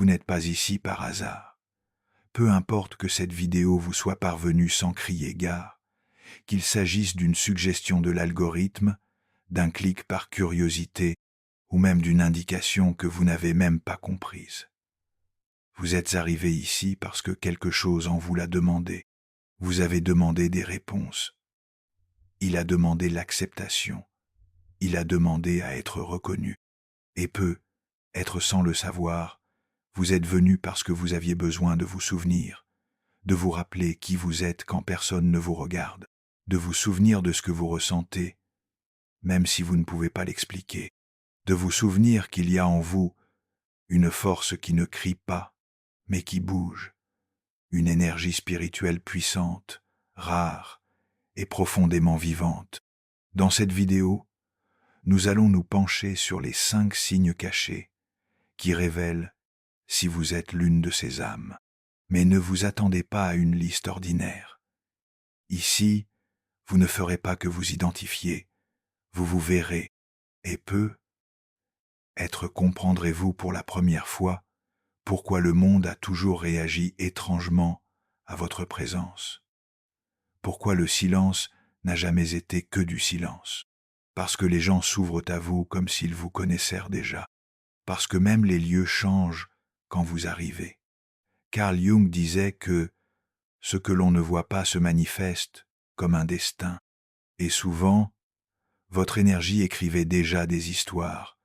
vous n'êtes pas ici par hasard. Peu importe que cette vidéo vous soit parvenue sans crier gare, qu'il s'agisse d'une suggestion de l'algorithme, d'un clic par curiosité ou même d'une indication que vous n'avez même pas comprise. Vous êtes arrivé ici parce que quelque chose en vous l'a demandé. Vous avez demandé des réponses. Il a demandé l'acceptation. Il a demandé à être reconnu. Et être sans le savoir, vous êtes venu parce que vous aviez besoin de vous souvenir, de vous rappeler qui vous êtes quand personne ne vous regarde, de vous souvenir de ce que vous ressentez, même si vous ne pouvez pas l'expliquer, de vous souvenir qu'il y a en vous une force qui ne crie pas, mais qui bouge, une énergie spirituelle puissante, rare et profondément vivante. Dans cette vidéo, nous allons nous pencher sur les 5 signes cachés qui révèlent si vous êtes l'une de ces âmes. Mais ne vous attendez pas à une liste ordinaire. Ici, vous ne ferez pas que vous identifier, vous vous verrez, et comprendrez-vous pour la première fois pourquoi le monde a toujours réagi étrangement à votre présence. Pourquoi le silence n'a jamais été que du silence. Parce que les gens s'ouvrent à vous comme s'ils vous connaissèrent déjà. Parce que même les lieux changent quand vous arrivez. Carl Jung disait que ce que l'on ne voit pas se manifeste comme un destin. Et souvent, votre énergie écrivait déjà des histoires,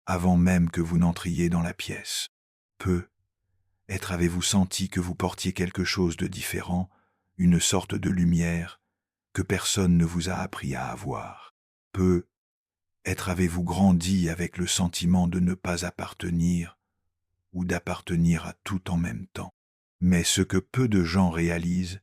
avant même que vous n'entriez dans la pièce. Avez-vous senti que vous portiez quelque chose de différent, une sorte de lumière, que personne ne vous a appris à avoir. Avez-vous grandi avec le sentiment de ne pas appartenir ou d'appartenir à tout en même temps. Mais ce que peu de gens réalisent,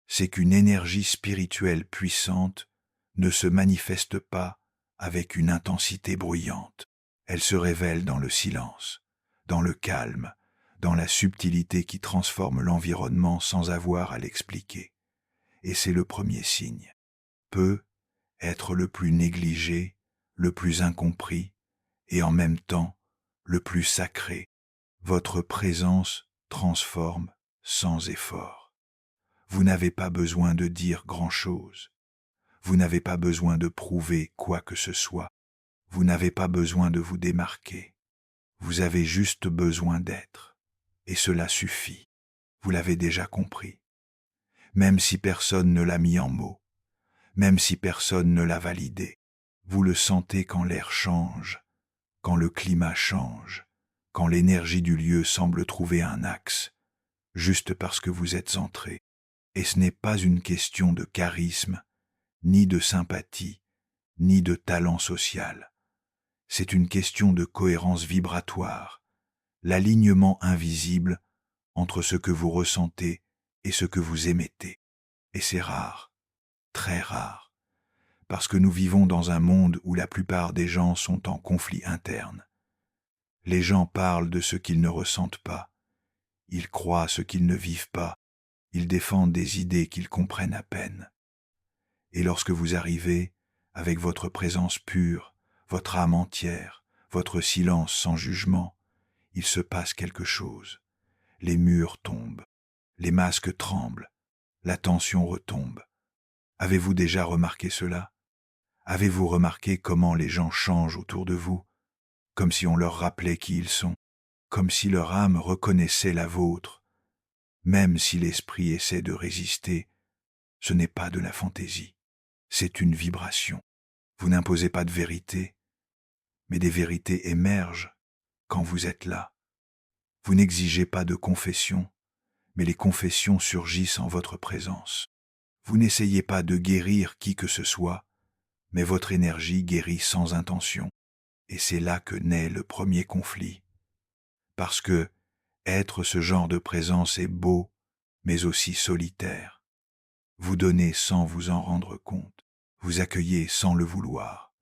c'est qu'une énergie spirituelle puissante ne se manifeste pas avec une intensité bruyante. Elle se révèle dans le silence, dans le calme, dans la subtilité qui transforme l'environnement sans avoir à l'expliquer. Et c'est le premier signe. Être le plus négligé, le plus incompris, et en même temps le plus sacré. Votre présence transforme sans effort. Vous n'avez pas besoin de dire grand-chose. Vous n'avez pas besoin de prouver quoi que ce soit. Vous n'avez pas besoin de vous démarquer. Vous avez juste besoin d'être. Et cela suffit. Vous l'avez déjà compris. Même si personne ne l'a mis en mots, même si personne ne l'a validé, vous le sentez quand l'air change, quand le climat change, quand l'énergie du lieu semble trouver un axe, juste parce que vous êtes entré. Et ce n'est pas une question de charisme, ni de sympathie, ni de talent social. C'est une question de cohérence vibratoire, l'alignement invisible entre ce que vous ressentez et ce que vous émettez. Et c'est rare, très rare, parce que nous vivons dans un monde où la plupart des gens sont en conflit interne. Les gens parlent de ce qu'ils ne ressentent pas, ils croient ce qu'ils ne vivent pas, ils défendent des idées qu'ils comprennent à peine. Et lorsque vous arrivez, avec votre présence pure, votre âme entière, votre silence sans jugement, il se passe quelque chose. Les murs tombent, les masques tremblent, la tension retombe. Avez-vous déjà remarqué cela? Avez-vous remarqué comment les gens changent autour de vous, comme si on leur rappelait qui ils sont, comme si leur âme reconnaissait la vôtre? Même si l'esprit essaie de résister, ce n'est pas de la fantaisie, c'est une vibration. Vous n'imposez pas de vérité, mais des vérités émergent quand vous êtes là. Vous n'exigez pas de confession, mais les confessions surgissent en votre présence. Vous n'essayez pas de guérir qui que ce soit, mais votre énergie guérit sans intention. Et c'est là que naît le premier conflit. Parce que être ce genre de présence est beau, mais aussi solitaire. Vous donnez sans vous en rendre compte. Vous accueillez sans le vouloir.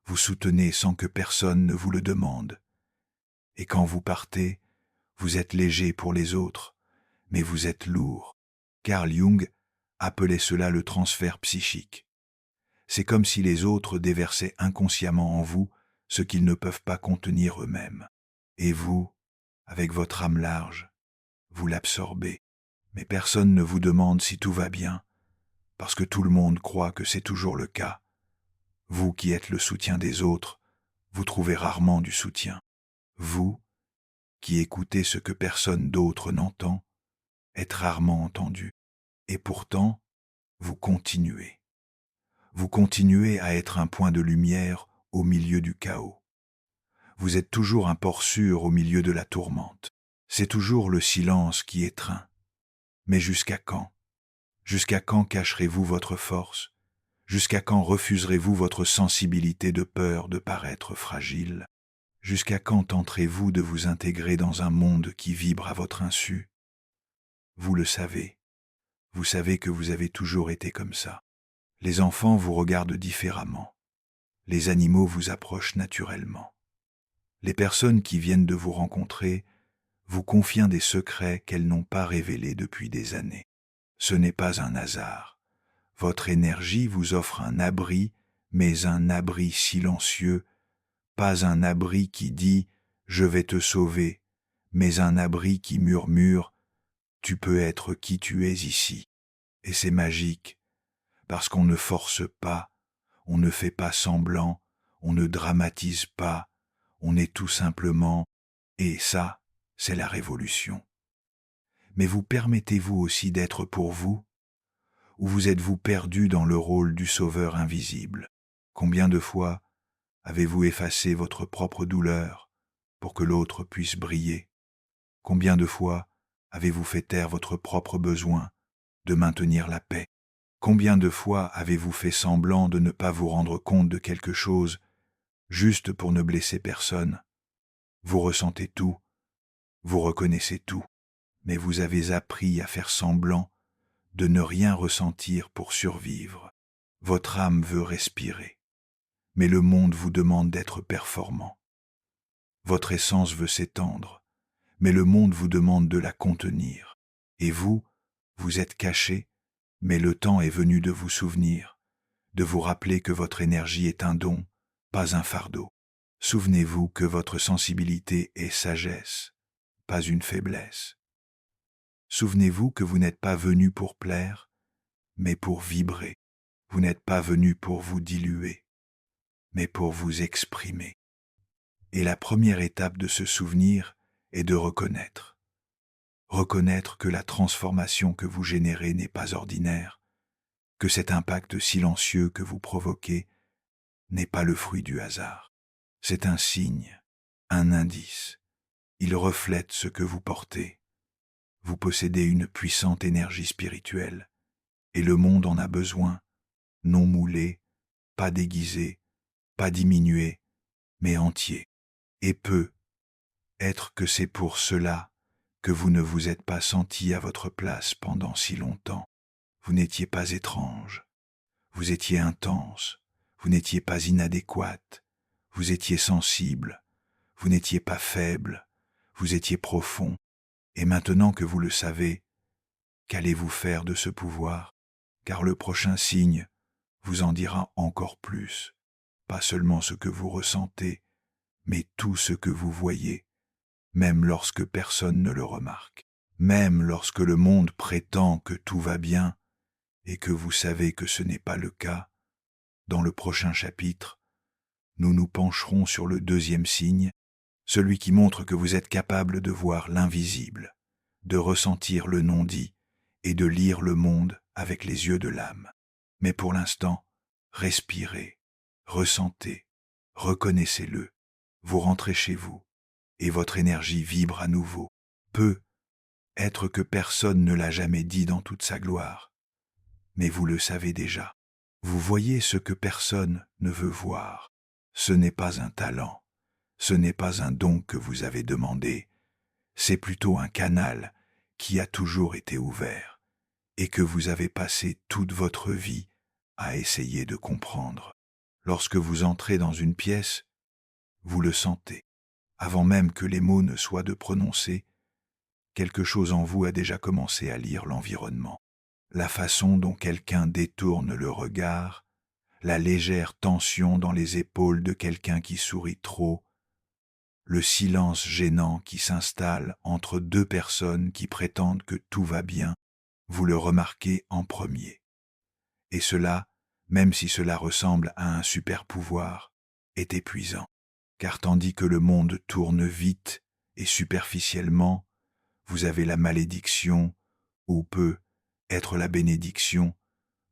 Vous soutenez sans que personne ne vous le demande. Et quand vous partez, vous êtes léger pour les autres, mais vous êtes lourd. Carl Jung appelait cela le transfert psychique. C'est comme si les autres déversaient inconsciemment en vous ce qu'ils ne peuvent pas contenir eux-mêmes. Et vous, avec votre âme large, vous l'absorbez. Mais personne ne vous demande si tout va bien, parce que tout le monde croit que c'est toujours le cas. Vous qui êtes le soutien des autres, vous trouvez rarement du soutien. Vous, qui écoutez ce que personne d'autre n'entend, êtes rarement entendu. Et pourtant, vous continuez. Vous continuez à être un point de lumière au milieu du chaos. Vous êtes toujours un port sûr au milieu de la tourmente. C'est toujours le silence qui étreint. Mais jusqu'à quand? Jusqu'à quand cacherez-vous votre force? Jusqu'à quand refuserez-vous votre sensibilité de peur de paraître fragile? Jusqu'à quand tenterez-vous de vous intégrer dans un monde qui vibre à votre insu? Vous le savez. Vous savez que vous avez toujours été comme ça. Les enfants vous regardent différemment. Les animaux vous approchent naturellement. Les personnes qui viennent de vous rencontrer vous confient des secrets qu'elles n'ont pas révélés depuis des années. Ce n'est pas un hasard. Votre énergie vous offre un abri, mais un abri silencieux, pas un abri qui dit « je vais te sauver », mais un abri qui murmure « tu peux être qui tu es ici ». Et c'est magique, parce qu'on ne force pas, on ne fait pas semblant, on ne dramatise pas, on est tout simplement, et ça, c'est la révolution. Mais vous permettez-vous aussi d'être pour vous? Ou vous êtes-vous perdu dans le rôle du sauveur invisible? Combien de fois avez-vous effacé votre propre douleur pour que l'autre puisse briller? Combien de fois avez-vous fait taire votre propre besoin de maintenir la paix? Combien de fois avez-vous fait semblant de ne pas vous rendre compte de quelque chose juste pour ne blesser personne? Vous ressentez tout, vous reconnaissez tout, mais vous avez appris à faire semblant de ne rien ressentir pour survivre. Votre âme veut respirer, mais le monde vous demande d'être performant. Votre essence veut s'étendre, mais le monde vous demande de la contenir. Et vous, vous êtes caché, mais le temps est venu de vous souvenir, de vous rappeler que votre énergie est un don, pas un fardeau. Souvenez-vous que votre sensibilité est sagesse, pas une faiblesse. Souvenez-vous que vous n'êtes pas venu pour plaire, mais pour vibrer. Vous n'êtes pas venu pour vous diluer, mais pour vous exprimer. Et la première étape de ce souvenir est de reconnaître. Reconnaître que la transformation que vous générez n'est pas ordinaire, que cet impact silencieux que vous provoquez n'est pas le fruit du hasard. C'est un signe, un indice. Il reflète ce que vous portez. Vous possédez une puissante énergie spirituelle, et le monde en a besoin, non moulé, pas déguisé, pas diminué, mais entier. Et peut être que c'est pour cela que vous ne vous êtes pas senti à votre place pendant si longtemps. Vous n'étiez pas étrange, vous étiez intense, vous n'étiez pas inadéquate, vous étiez sensible, vous n'étiez pas faible, vous étiez profond. Et maintenant que vous le savez, qu'allez-vous faire de ce pouvoir? Car le prochain signe vous en dira encore plus, pas seulement ce que vous ressentez, mais tout ce que vous voyez, même lorsque personne ne le remarque, même lorsque le monde prétend que tout va bien et que vous savez que ce n'est pas le cas. Dans le prochain chapitre, nous nous pencherons sur le deuxième signe, celui qui montre que vous êtes capable de voir l'invisible, de ressentir le non-dit et de lire le monde avec les yeux de l'âme. Mais pour l'instant, respirez, ressentez, reconnaissez-le, vous rentrez chez vous, et votre énergie vibre à nouveau. Peut être que personne ne l'a jamais dit dans toute sa gloire, mais vous le savez déjà. Vous voyez ce que personne ne veut voir. Ce n'est pas un talent, ce n'est pas un don que vous avez demandé, c'est plutôt un canal qui a toujours été ouvert et que vous avez passé toute votre vie à essayer de comprendre. Lorsque vous entrez dans une pièce, vous le sentez. Avant même que les mots ne soient de prononcer, quelque chose en vous a déjà commencé à lire l'environnement. La façon dont quelqu'un détourne le regard, la légère tension dans les épaules de quelqu'un qui sourit trop, le silence gênant qui s'installe entre deux personnes qui prétendent que tout va bien, vous le remarquez en premier. Et cela, même si cela ressemble à un super pouvoir, est épuisant. Car tandis que le monde tourne vite et superficiellement, vous avez la malédiction, ou peut être la bénédiction,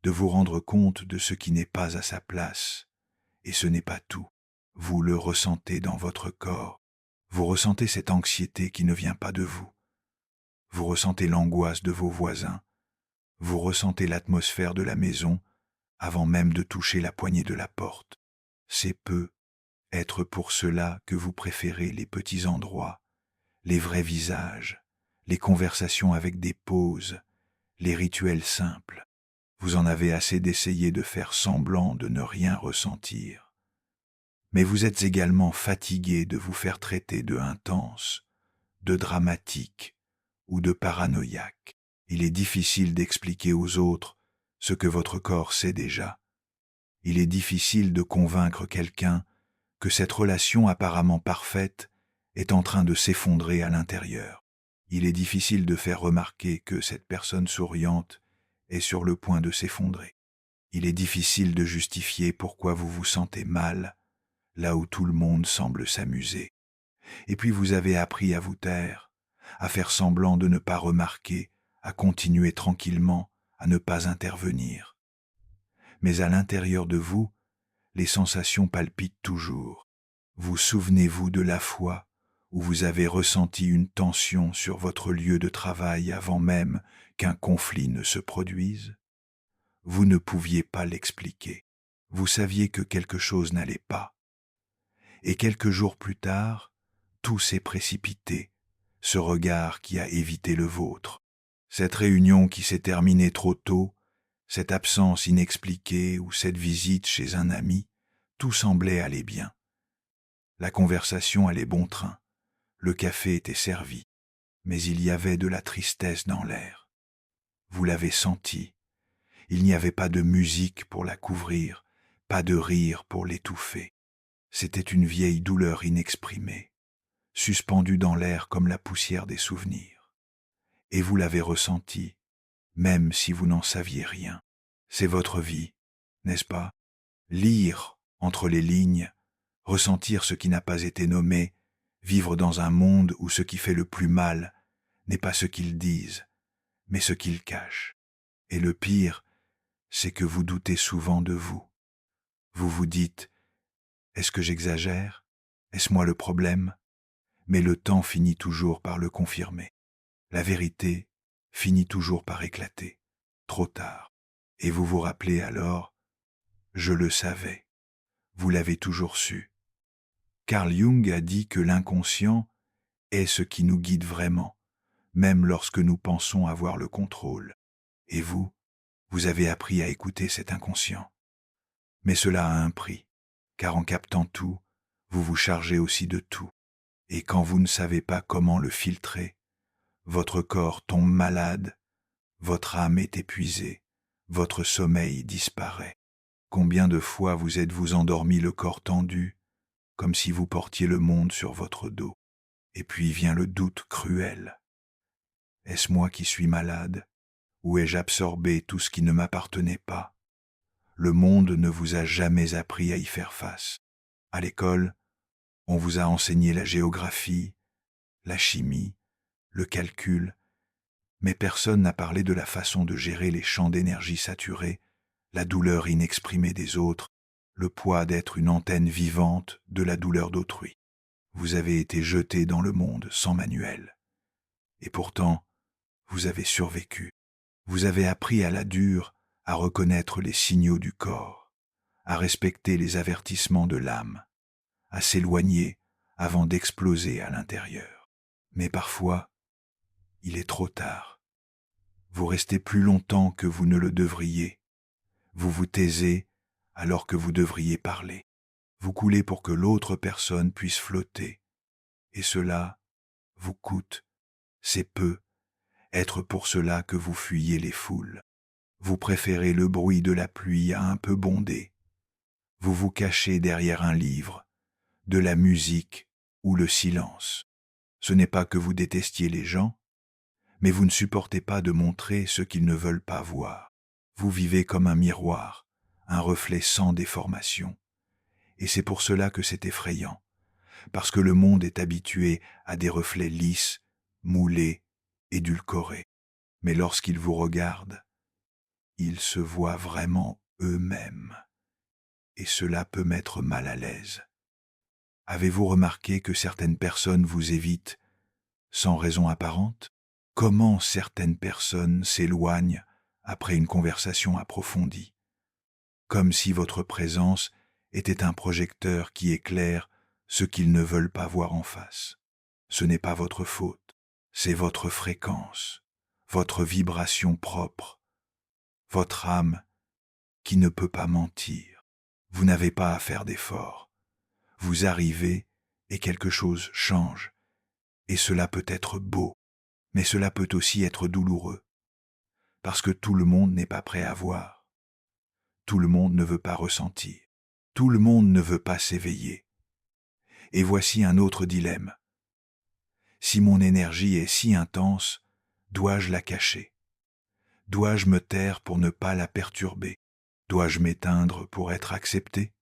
de vous rendre compte de ce qui n'est pas à sa place. Et ce n'est pas tout. Vous le ressentez dans votre corps. Vous ressentez cette anxiété qui ne vient pas de vous. Vous ressentez l'angoisse de vos voisins. Vous ressentez l'atmosphère de la maison avant même de toucher la poignée de la porte. C'est peu être pour cela que vous préférez les petits endroits, les vrais visages, les conversations avec des pauses, les rituels simples. Vous en avez assez d'essayer de faire semblant de ne rien ressentir. Mais vous êtes également fatigué de vous faire traiter de intense, de dramatique ou de paranoïaque. Il est difficile d'expliquer aux autres ce que votre corps sait déjà. Il est difficile de convaincre quelqu'un que cette relation apparemment parfaite est en train de s'effondrer à l'intérieur. Il est difficile de faire remarquer que cette personne souriante est sur le point de s'effondrer. Il est difficile de justifier pourquoi vous vous sentez mal, là où tout le monde semble s'amuser. Et puis vous avez appris à vous taire, à faire semblant de ne pas remarquer, à continuer tranquillement, à ne pas intervenir. Mais à l'intérieur de vous, les sensations palpitent toujours. Vous souvenez-vous de la fois où vous avez ressenti une tension sur votre lieu de travail avant même qu'un conflit ne se produise? Vous ne pouviez pas l'expliquer. Vous saviez que quelque chose n'allait pas. Et quelques jours plus tard, tout s'est précipité, ce regard qui a évité le vôtre, cette réunion qui s'est terminée trop tôt, cette absence inexpliquée ou cette visite chez un ami, tout semblait aller bien. La conversation allait bon train, le café était servi, mais il y avait de la tristesse dans l'air. Vous l'avez senti, il n'y avait pas de musique pour la couvrir, pas de rire pour l'étouffer. C'était une vieille douleur inexprimée, suspendue dans l'air comme la poussière des souvenirs. Et vous l'avez ressenti, même si vous n'en saviez rien. C'est votre vie, n'est-ce pas? Lire entre les lignes, ressentir ce qui n'a pas été nommé, vivre dans un monde où ce qui fait le plus mal n'est pas ce qu'ils disent, mais ce qu'ils cachent. Et le pire, c'est que vous doutez souvent de vous. Vous vous dites, est-ce que j'exagère? Est-ce moi le problème? Mais le temps finit toujours par le confirmer. La vérité finit toujours par éclater, trop tard. Et vous vous rappelez alors, je le savais. Vous l'avez toujours su. Carl Jung a dit que l'inconscient est ce qui nous guide vraiment, même lorsque nous pensons avoir le contrôle. Et vous, vous avez appris à écouter cet inconscient. Mais cela a un prix, car en captant tout, vous vous chargez aussi de tout. Et quand vous ne savez pas comment le filtrer, votre corps tombe malade, votre âme est épuisée, votre sommeil disparaît. Combien de fois vous êtes-vous endormi le corps tendu, comme si vous portiez le monde sur votre dos? Et puis vient le doute cruel. Est-ce moi qui suis malade, ou ai-je absorbé tout ce qui ne m'appartenait pas? Le monde ne vous a jamais appris à y faire face. À l'école, on vous a enseigné la géographie, la chimie, le calcul, mais personne n'a parlé de la façon de gérer les champs d'énergie saturés, la douleur inexprimée des autres, le poids d'être une antenne vivante de la douleur d'autrui. Vous avez été jeté dans le monde sans manuel. Et pourtant, vous avez survécu. Vous avez appris à la dure à reconnaître les signaux du corps, à respecter les avertissements de l'âme, à s'éloigner avant d'exploser à l'intérieur. Mais parfois, il est trop tard. Vous restez plus longtemps que vous ne le devriez. Vous vous taisez alors que vous devriez parler. Vous coulez pour que l'autre personne puisse flotter. Et cela vous coûte. C'est peu. Être pour cela que vous fuyez les foules. Vous préférez le bruit de la pluie à un peu bondé. Vous vous cachez derrière un livre, de la musique ou le silence. Ce n'est pas que vous détestiez les gens, mais vous ne supportez pas de montrer ce qu'ils ne veulent pas voir. Vous vivez comme un miroir, un reflet sans déformation. Et c'est pour cela que c'est effrayant, parce que le monde est habitué à des reflets lisses, moulés, édulcorés. Mais lorsqu'ils vous regardent, ils se voient vraiment eux-mêmes, et cela peut mettre mal à l'aise. Avez-vous remarqué que certaines personnes vous évitent sans raison apparente? Comment certaines personnes s'éloignent après une conversation approfondie, comme si votre présence était un projecteur qui éclaire ce qu'ils ne veulent pas voir en face. Ce n'est pas votre faute, c'est votre fréquence, votre vibration propre, votre âme qui ne peut pas mentir. Vous n'avez pas à faire d'efforts. Vous arrivez et quelque chose change, et cela peut être beau, mais cela peut aussi être douloureux, parce que tout le monde n'est pas prêt à voir. Tout le monde ne veut pas ressentir. Tout le monde ne veut pas s'éveiller. Et voici un autre dilemme. Si mon énergie est si intense, dois-je la cacher? Dois-je me taire pour ne pas la perturber? Dois-je m'éteindre pour être accepté?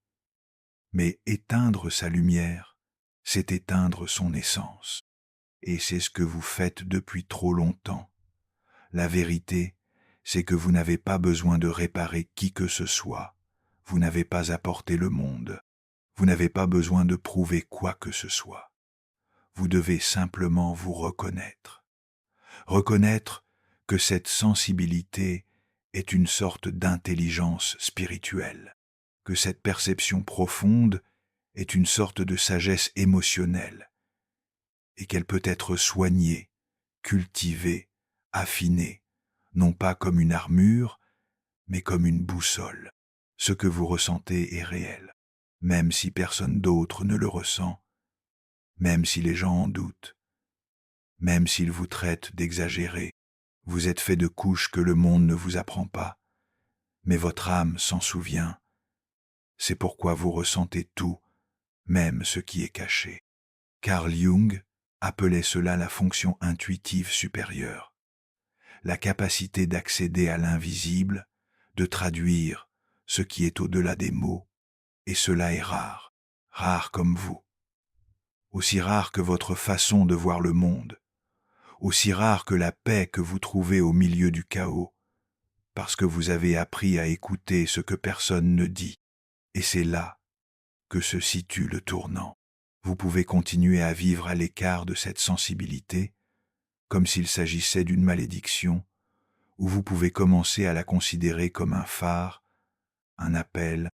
Mais éteindre sa lumière, c'est éteindre son essence. Et c'est ce que vous faites depuis trop longtemps. La vérité, c'est que vous n'avez pas besoin de réparer qui que ce soit. Vous n'avez pas apporté le monde. Vous n'avez pas besoin de prouver quoi que ce soit. Vous devez simplement vous reconnaître. Reconnaître que cette sensibilité est une sorte d'intelligence spirituelle, que cette perception profonde est une sorte de sagesse émotionnelle, et qu'elle peut être soignée, cultivée, affinée, non pas comme une armure, mais comme une boussole. Ce que vous ressentez est réel, même si personne d'autre ne le ressent, même si les gens en doutent, même s'ils vous traitent d'exagérés. Vous êtes fait de couches que le monde ne vous apprend pas, mais votre âme s'en souvient. C'est pourquoi vous ressentez tout, même ce qui est caché. Carl Jung appelait cela la fonction intuitive supérieure, la capacité d'accéder à l'invisible, de traduire ce qui est au-delà des mots, et cela est rare, rare comme vous. Aussi rare que votre façon de voir le monde, aussi rare que la paix que vous trouvez au milieu du chaos, parce que vous avez appris à écouter ce que personne ne dit. Et c'est là que se situe le tournant. Vous pouvez continuer à vivre à l'écart de cette sensibilité, comme s'il s'agissait d'une malédiction, ou vous pouvez commencer à la considérer comme un phare, un appel,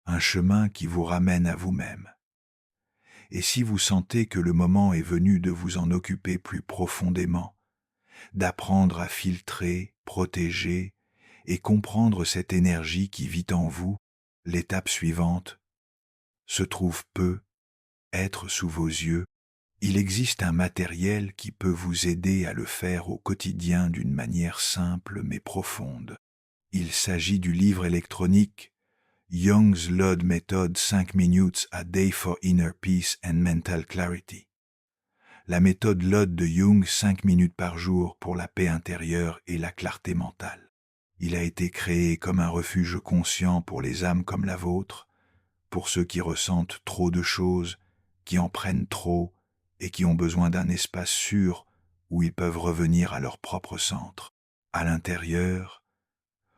un chemin qui vous ramène à vous-même. Et si vous sentez que le moment est venu de vous en occuper plus profondément, d'apprendre à filtrer, protéger et comprendre cette énergie qui vit en vous, l'étape suivante se trouve peu être sous vos yeux. Il existe un matériel qui peut vous aider à le faire au quotidien d'une manière simple mais profonde. Il s'agit du livre électronique Jung's Lode Method 5 minutes a day for inner peace and mental clarity. La méthode Lode de Jung, 5 minutes par jour pour la paix intérieure et la clarté mentale. Il a été créé comme un refuge conscient pour les âmes comme la vôtre, pour ceux qui ressentent trop de choses, qui en prennent trop et qui ont besoin d'un espace sûr où ils peuvent revenir à leur propre centre. À l'intérieur,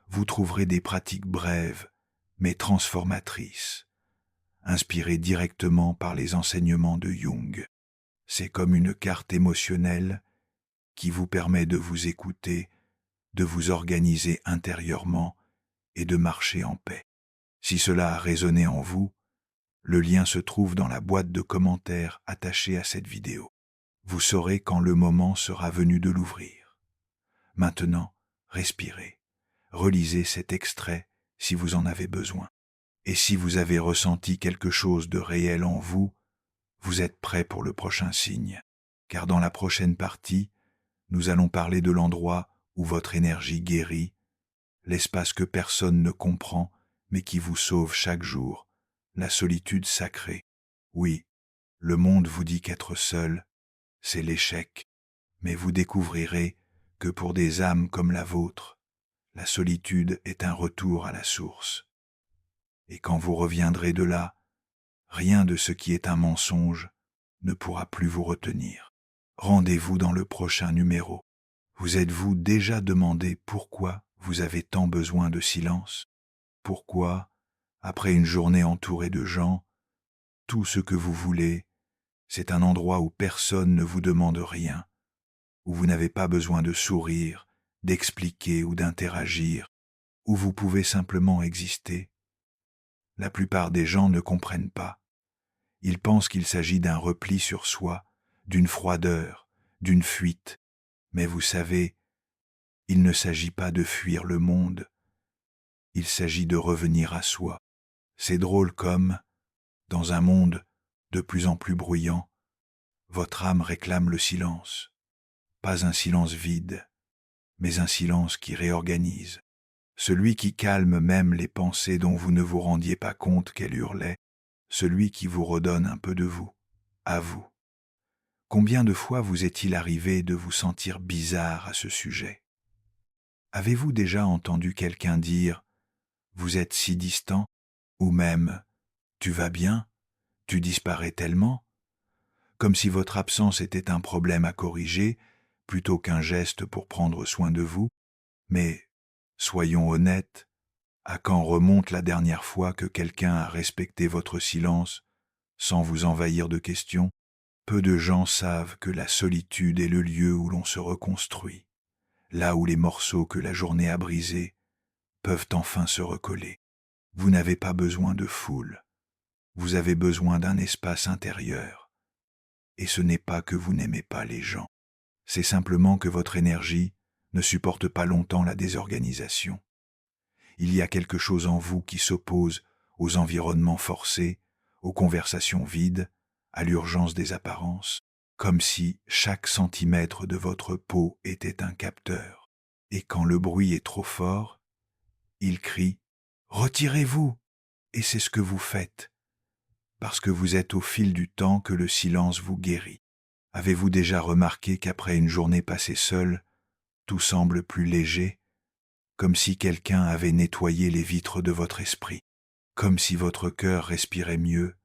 vous trouverez des pratiques brèves mais transformatrices, inspirées directement par les enseignements de Jung. C'est comme une carte émotionnelle qui vous permet de vous écouter, de vous organiser intérieurement et de marcher en paix. Si cela a résonné en vous, le lien se trouve dans la boîte de commentaires attachée à cette vidéo. Vous saurez quand le moment sera venu de l'ouvrir. Maintenant, respirez. Relisez cet extrait si vous en avez besoin. Et si vous avez ressenti quelque chose de réel en vous, vous êtes prêt pour le prochain signe. Car dans la prochaine partie, nous allons parler de l'endroit où votre énergie guérit, l'espace que personne ne comprend mais qui vous sauve chaque jour, la solitude sacrée. Oui, Le monde vous dit qu'être seul, c'est l'échec, mais vous découvrirez que pour des âmes comme la vôtre, la solitude est un retour à la source. Et quand vous reviendrez de là, rien de ce qui est un mensonge ne pourra plus vous retenir. Rendez-vous dans le prochain numéro. Vous êtes-vous déjà demandé pourquoi vous avez tant besoin de silence? Pourquoi, après une journée entourée de gens, tout ce que vous voulez, c'est un endroit où personne ne vous demande rien, où vous n'avez pas besoin de sourire, d'expliquer ou d'interagir, où vous pouvez simplement exister? La plupart des gens ne comprennent pas. Ils pensent qu'il s'agit d'un repli sur soi, d'une froideur, d'une fuite. Mais vous savez, il ne s'agit pas de fuir le monde, il s'agit de revenir à soi. C'est drôle comme, dans un monde de plus en plus bruyant, votre âme réclame le silence. Pas un silence vide, mais un silence qui réorganise. Celui qui calme même les pensées dont vous ne vous rendiez pas compte qu'elles hurlaient, celui qui vous redonne un peu de vous, à vous. Combien de fois vous est-il arrivé de vous sentir bizarre à ce sujet? Avez-vous déjà entendu quelqu'un dire « vous êtes si distant » ou même « tu vas bien, tu disparais tellement », comme si votre absence était un problème à corriger plutôt qu'un geste pour prendre soin de vous? Mais, soyons honnêtes, à quand remonte la dernière fois que quelqu'un a respecté votre silence sans vous envahir de questions? Peu de gens savent que la solitude est le lieu où l'on se reconstruit, là où les morceaux que la journée a brisés peuvent enfin se recoller. Vous n'avez pas besoin de foule, vous avez besoin d'un espace intérieur. Et ce n'est pas que vous n'aimez pas les gens, c'est simplement que votre énergie ne supporte pas longtemps la désorganisation. Il y a quelque chose en vous qui s'oppose aux environnements forcés, aux conversations vides, à l'urgence des apparences, comme si chaque centimètre de votre peau était un capteur. Et quand le bruit est trop fort, il crie « Retirez-vous !» Et c'est ce que vous faites, parce que vous êtes au fil du temps que le silence vous guérit. Avez-vous déjà remarqué qu'après une journée passée seule, tout semble plus léger, comme si quelqu'un avait nettoyé les vitres de votre esprit, comme si votre cœur respirait mieux?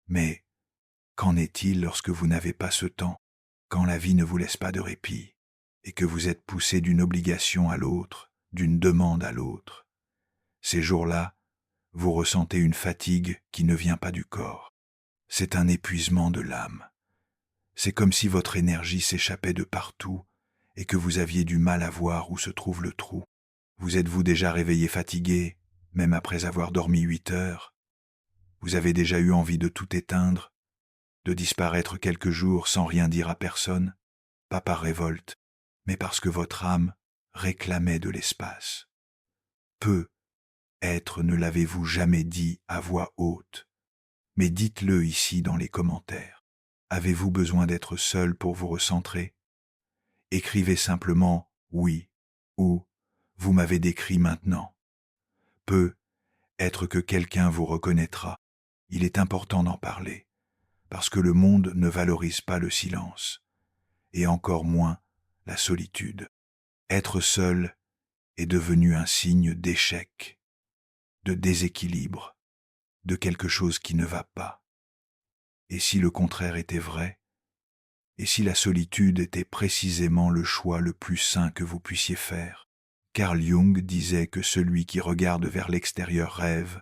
Mais qu'en est-il lorsque vous n'avez pas ce temps, quand la vie ne vous laisse pas de répit, et que vous êtes poussé d'une obligation à l'autre, d'une demande à l'autre? Ces jours-là, vous ressentez une fatigue qui ne vient pas du corps. C'est un épuisement de l'âme. C'est comme si votre énergie s'échappait de partout et que vous aviez du mal à voir où se trouve le trou. Vous êtes-vous déjà réveillé fatigué, même après avoir dormi 8 heures? Vous avez déjà eu envie de tout éteindre, de disparaître quelques jours sans rien dire à personne, pas par révolte, mais parce que votre âme réclamait de l'espace. Peut-être ne l'avez-vous jamais dit à voix haute, mais dites-le ici dans les commentaires. Avez-vous besoin d'être seul pour vous recentrer? Écrivez simplement « oui » ou « vous m'avez décrit maintenant ». Peut-être que quelqu'un vous reconnaîtra. Il est important d'en parler, parce que le monde ne valorise pas le silence, et encore moins la solitude. Être seul est devenu un signe d'échec, de déséquilibre, de quelque chose qui ne va pas. Et si le contraire était vrai? Et si la solitude était précisément le choix le plus sain que vous puissiez faire? Carl Jung disait que celui qui regarde vers l'extérieur rêve,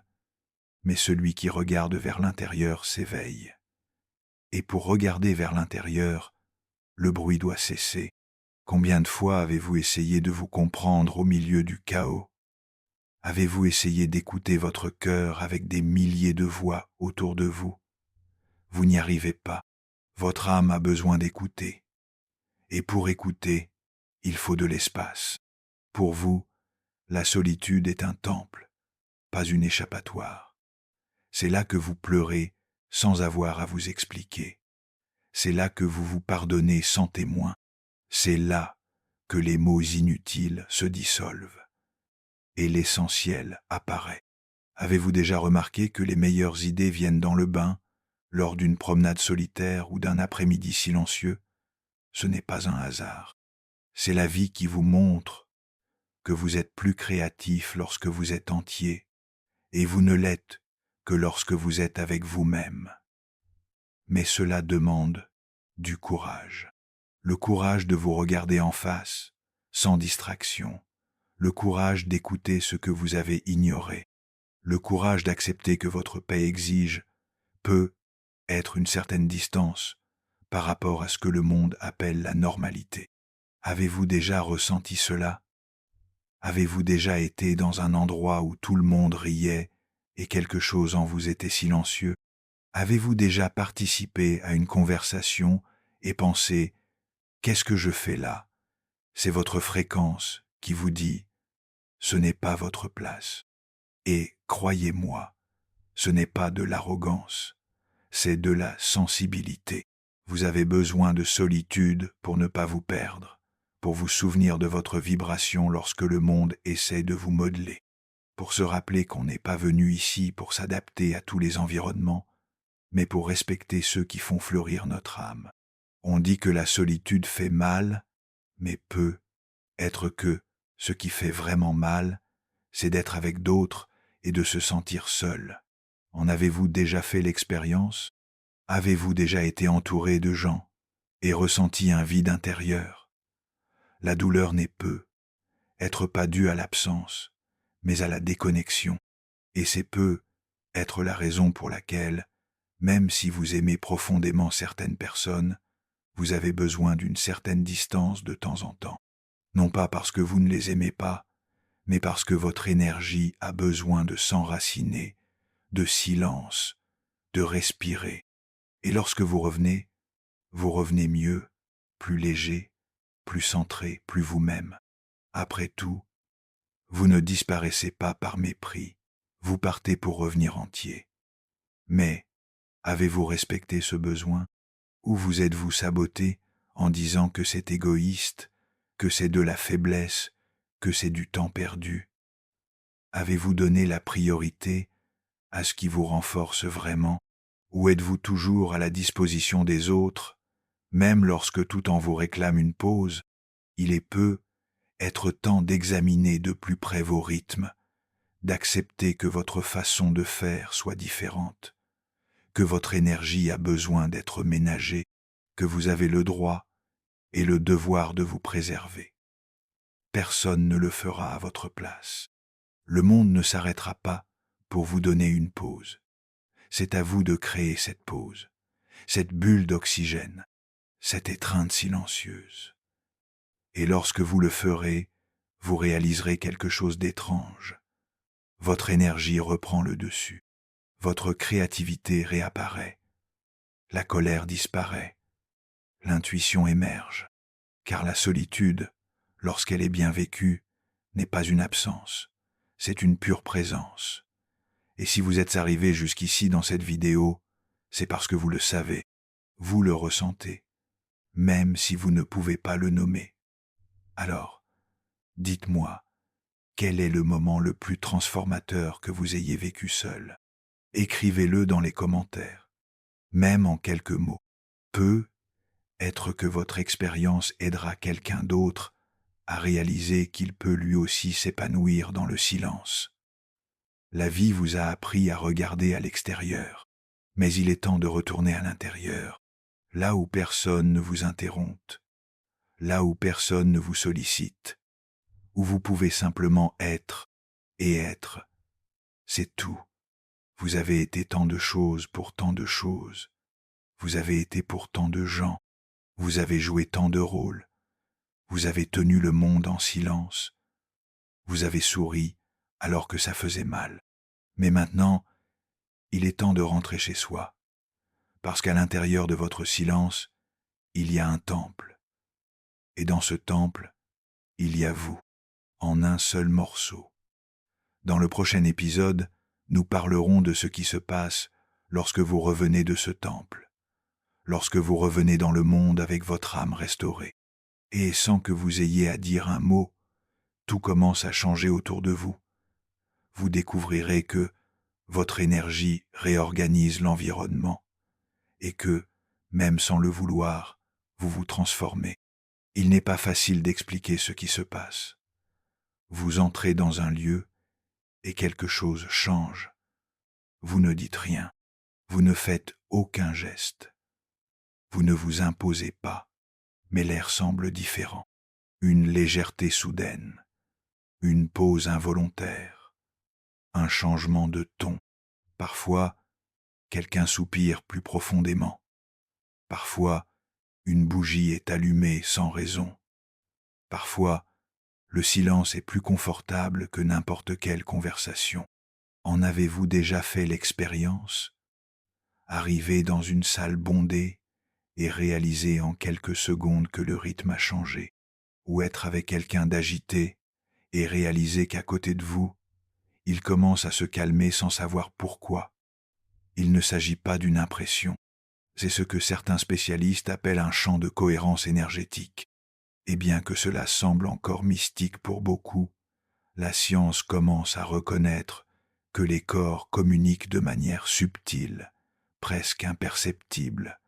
mais celui qui regarde vers l'intérieur s'éveille. Et pour regarder vers l'intérieur, le bruit doit cesser. Combien de fois avez-vous essayé de vous comprendre au milieu du chaos? Avez-vous essayé d'écouter votre cœur avec des milliers de voix autour de vous? Vous n'y arrivez pas. Votre âme a besoin d'écouter. Et pour écouter, il faut de l'espace. Pour vous, la solitude est un temple, pas une échappatoire. C'est là que vous pleurez sans avoir à vous expliquer. C'est là que vous vous pardonnez sans témoin. C'est là que les mots inutiles se dissolvent et l'essentiel apparaît. Avez-vous déjà remarqué que les meilleures idées viennent dans le bain, lors d'une promenade solitaire ou d'un après-midi silencieux, ce n'est pas un hasard. C'est la vie qui vous montre que vous êtes plus créatif lorsque vous êtes entier, et vous ne l'êtes que lorsque vous êtes avec vous-même. Mais cela demande du courage. Le courage de vous regarder en face, sans distraction. Le courage d'écouter ce que vous avez ignoré. Le courage d'accepter que votre paix exige, peut être une certaine distance par rapport à ce que le monde appelle la normalité. Avez-vous déjà ressenti cela? Avez-vous déjà été dans un endroit où tout le monde riait et quelque chose en vous était silencieux? Avez-vous déjà participé à une conversation et pensé « Qu'est-ce que je fais là ?» C'est votre fréquence qui vous dit « Ce n'est pas votre place ». Et croyez-moi, ce n'est pas de l'arrogance, c'est de la sensibilité. Vous avez besoin de solitude pour ne pas vous perdre, pour vous souvenir de votre vibration lorsque le monde essaie de vous modeler, pour se rappeler qu'on n'est pas venu ici pour s'adapter à tous les environnements, mais pour respecter ceux qui font fleurir notre âme. On dit que la solitude fait mal, mais peut être que ce qui fait vraiment mal, c'est d'être avec d'autres et de se sentir seul. En avez-vous déjà fait l'expérience? Avez-vous déjà été entouré de gens et ressenti un vide intérieur? La douleur n'est être pas due à l'absence, mais à la déconnexion, et c'est être la raison pour laquelle, même si vous aimez profondément certaines personnes, vous avez besoin d'une certaine distance de temps en temps. Non pas parce que vous ne les aimez pas, mais parce que votre énergie a besoin de s'enraciner, de silence, de respirer. Et lorsque vous revenez mieux, plus léger, plus centré, plus vous-même. Après tout, vous ne disparaissez pas par mépris, vous partez pour revenir entier. Mais, avez-vous respecté ce besoin? Ou vous êtes-vous saboté en disant que c'est égoïste, que c'est de la faiblesse, que c'est du temps perdu? Avez-vous donné la priorité à ce qui vous renforce vraiment? Ou êtes-vous toujours à la disposition des autres, même lorsque tout en vous réclame une pause? Il est être temps d'examiner de plus près vos rythmes, d'accepter que votre façon de faire soit différente, que votre énergie a besoin d'être ménagée, que vous avez le droit et le devoir de vous préserver. Personne ne le fera à votre place. Le monde ne s'arrêtera pas pour vous donner une pause. C'est à vous de créer cette pause, cette bulle d'oxygène, cette étreinte silencieuse. Et lorsque vous le ferez, vous réaliserez quelque chose d'étrange. Votre énergie reprend le dessus. Votre créativité réapparaît. La colère disparaît. L'intuition émerge. Car la solitude, lorsqu'elle est bien vécue, n'est pas une absence. C'est une pure présence. Et si vous êtes arrivé jusqu'ici dans cette vidéo, c'est parce que vous le savez. Vous le ressentez. Même si vous ne pouvez pas le nommer. Alors, dites-moi, quel est le moment le plus transformateur que vous ayez vécu seul? Écrivez-le dans les commentaires, même en quelques mots. Être que votre expérience aidera quelqu'un d'autre à réaliser qu'il peut lui aussi s'épanouir dans le silence. La vie vous a appris à regarder à l'extérieur, mais il est temps de retourner à l'intérieur, là où personne ne vous interrompt, là où personne ne vous sollicite, où vous pouvez simplement être et être. C'est tout. Vous avez été tant de choses pour tant de choses. Vous avez été pour tant de gens. Vous avez joué tant de rôles. Vous avez tenu le monde en silence. Vous avez souri alors que ça faisait mal. Mais maintenant, il est temps de rentrer chez soi. Parce qu'à l'intérieur de votre silence, il y a un temple. Et dans ce temple, il y a vous, en un seul morceau. Dans le prochain épisode, nous parlerons de ce qui se passe lorsque vous revenez de ce temple, lorsque vous revenez dans le monde avec votre âme restaurée. Et sans que vous ayez à dire un mot, tout commence à changer autour de vous. Vous découvrirez que votre énergie réorganise l'environnement, et que, même sans le vouloir, vous vous transformez. Il n'est pas facile d'expliquer ce qui se passe. Vous entrez dans un lieu et quelque chose change. Vous ne dites rien, vous ne faites aucun geste. Vous ne vous imposez pas, mais l'air semble différent. Une légèreté soudaine, une pause involontaire, un changement de ton. Parfois, quelqu'un soupire plus profondément. Parfois, une bougie est allumée sans raison. Parfois, le silence est plus confortable que n'importe quelle conversation. En avez-vous déjà fait l'expérience? Arriver dans une salle bondée et réaliser en quelques secondes que le rythme a changé, ou être avec quelqu'un d'agité et réaliser qu'à côté de vous, il commence à se calmer sans savoir pourquoi. Il ne s'agit pas d'une impression, c'est ce que certains spécialistes appellent un champ de cohérence énergétique. Et bien que cela semble encore mystique pour beaucoup, la science commence à reconnaître que les corps communiquent de manière subtile, presque imperceptible,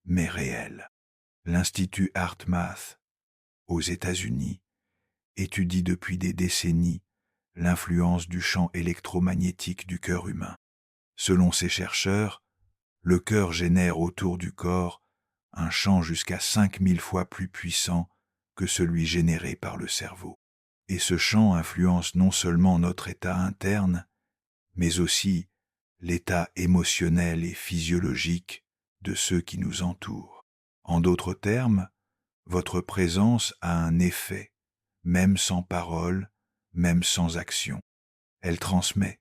mais réelle. L'Institut HeartMath, aux États-Unis, étudie depuis des décennies l'influence du champ électromagnétique du cœur humain. Selon ces chercheurs, le cœur génère autour du corps un champ jusqu'à 5000 fois plus puissant que celui généré par le cerveau. Et ce champ influence non seulement notre état interne, mais aussi l'état émotionnel et physiologique de ceux qui nous entourent. En d'autres termes, votre présence a un effet, même sans parole, même sans action. Elle transmet,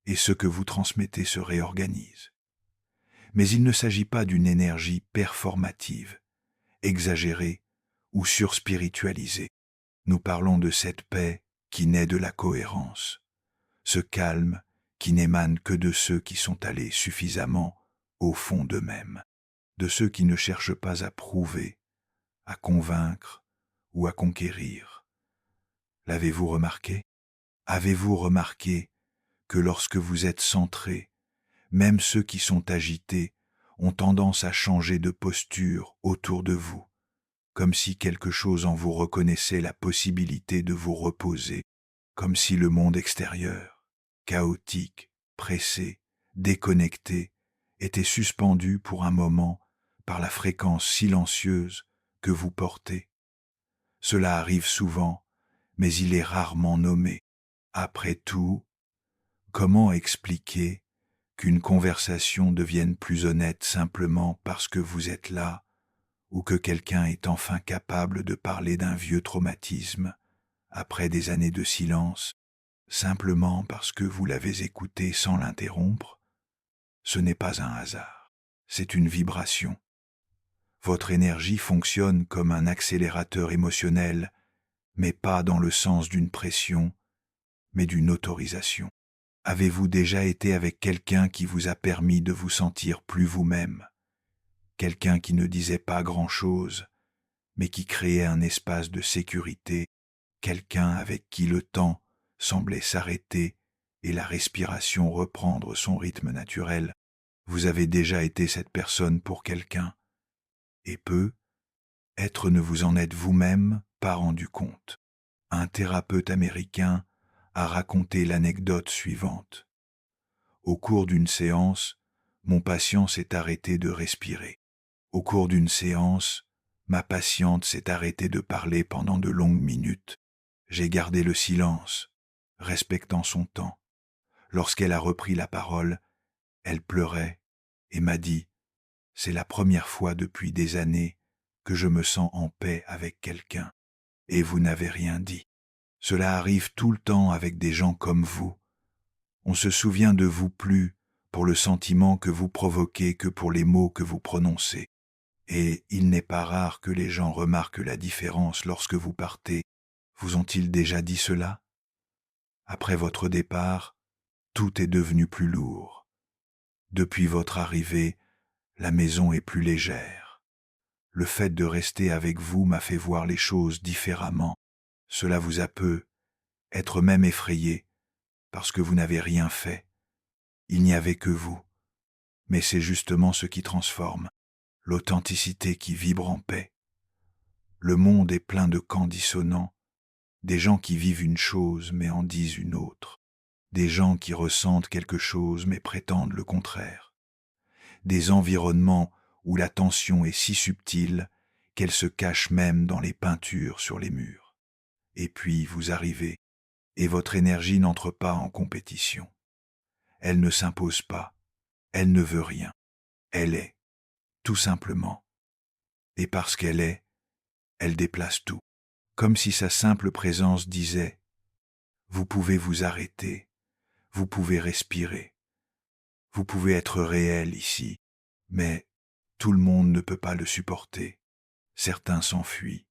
et ce que vous transmettez se réorganise. Mais il ne s'agit pas d'une énergie performative, exagérée ou surspiritualisée. Nous parlons de cette paix qui naît de la cohérence, ce calme qui n'émane que de ceux qui sont allés suffisamment au fond d'eux-mêmes, de ceux qui ne cherchent pas à prouver, à convaincre ou à conquérir. L'avez-vous remarqué? Avez-vous remarqué que lorsque vous êtes centré, même ceux qui sont agités ont tendance à changer de posture autour de vous, comme si quelque chose en vous reconnaissait la possibilité de vous reposer, comme si le monde extérieur, chaotique, pressé, déconnecté, était suspendu pour un moment par la fréquence silencieuse que vous portez. Cela arrive souvent, mais il est rarement nommé. Après tout, comment expliquer qu'une conversation devienne plus honnête simplement parce que vous êtes là, ou que quelqu'un est enfin capable de parler d'un vieux traumatisme, après des années de silence, simplement parce que vous l'avez écouté sans l'interrompre? Ce n'est pas un hasard, c'est une vibration. Votre énergie fonctionne comme un accélérateur émotionnel, mais pas dans le sens d'une pression, mais d'une autorisation. Avez-vous déjà été avec quelqu'un qui vous a permis de vous sentir plus vous-même? Quelqu'un qui ne disait pas grand-chose, mais qui créait un espace de sécurité, quelqu'un avec qui le temps semblait s'arrêter et la respiration reprendre son rythme naturel. Vous avez déjà été cette personne pour quelqu'un, et être ne vous en êtes vous-même pas rendu compte. Un thérapeute américain a raconté l'anecdote suivante. Au cours d'une séance, mon patient s'est arrêté de respirer. Au cours d'une séance, ma patiente s'est arrêtée de parler pendant de longues minutes. J'ai gardé le silence, respectant son temps. Lorsqu'elle a repris la parole, elle pleurait et m'a dit « C'est la première fois depuis des années que je me sens en paix avec quelqu'un. Et vous n'avez rien dit. Cela arrive tout le temps avec des gens comme vous. On se souvient de vous plus pour le sentiment que vous provoquez que pour les mots que vous prononcez. Et il n'est pas rare que les gens remarquent la différence lorsque vous partez. Vous ont-ils déjà dit cela? Après votre départ, tout est devenu plus lourd. Depuis votre arrivée, la maison est plus légère. Le fait de rester avec vous m'a fait voir les choses différemment. Cela vous a être même effrayé, parce que vous n'avez rien fait. Il n'y avait que vous. Mais c'est justement ce qui transforme, l'authenticité qui vibre en paix. Le monde est plein de camps dissonants, des gens qui vivent une chose mais en disent une autre, des gens qui ressentent quelque chose mais prétendent le contraire, des environnements où la tension est si subtile qu'elle se cache même dans les peintures sur les murs. Et puis vous arrivez, et votre énergie n'entre pas en compétition. Elle ne s'impose pas, elle ne veut rien, elle est, tout simplement. Et parce qu'elle est, elle déplace tout, comme si sa simple présence disait « Vous pouvez vous arrêter, vous pouvez respirer, vous pouvez être réel ici, mais tout le monde ne peut pas le supporter. Certains s'enfuient,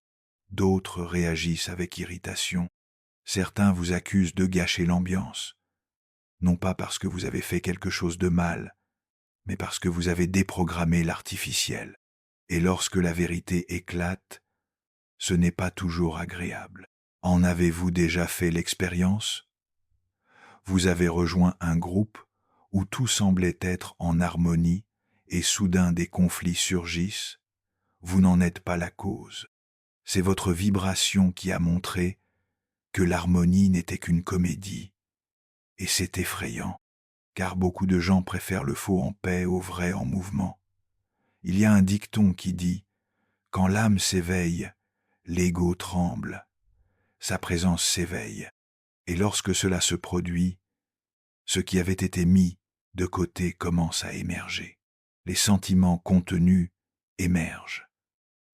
d'autres réagissent avec irritation, certains vous accusent de gâcher l'ambiance, non pas parce que vous avez fait quelque chose de mal, mais parce que vous avez déprogrammé l'artificiel. Et lorsque la vérité éclate, ce n'est pas toujours agréable. En avez-vous déjà fait l'expérience? Vous avez rejoint un groupe où tout semblait être en harmonie et soudain des conflits surgissent. Vous n'en êtes pas la cause. C'est votre vibration qui a montré que l'harmonie n'était qu'une comédie. Et c'est effrayant, car beaucoup de gens préfèrent le faux en paix au vrai en mouvement. Il y a un dicton qui dit « Quand l'âme s'éveille, l'ego tremble, sa présence s'éveille. » Et lorsque cela se produit, ce qui avait été mis de côté commence à émerger. Les sentiments contenus émergent.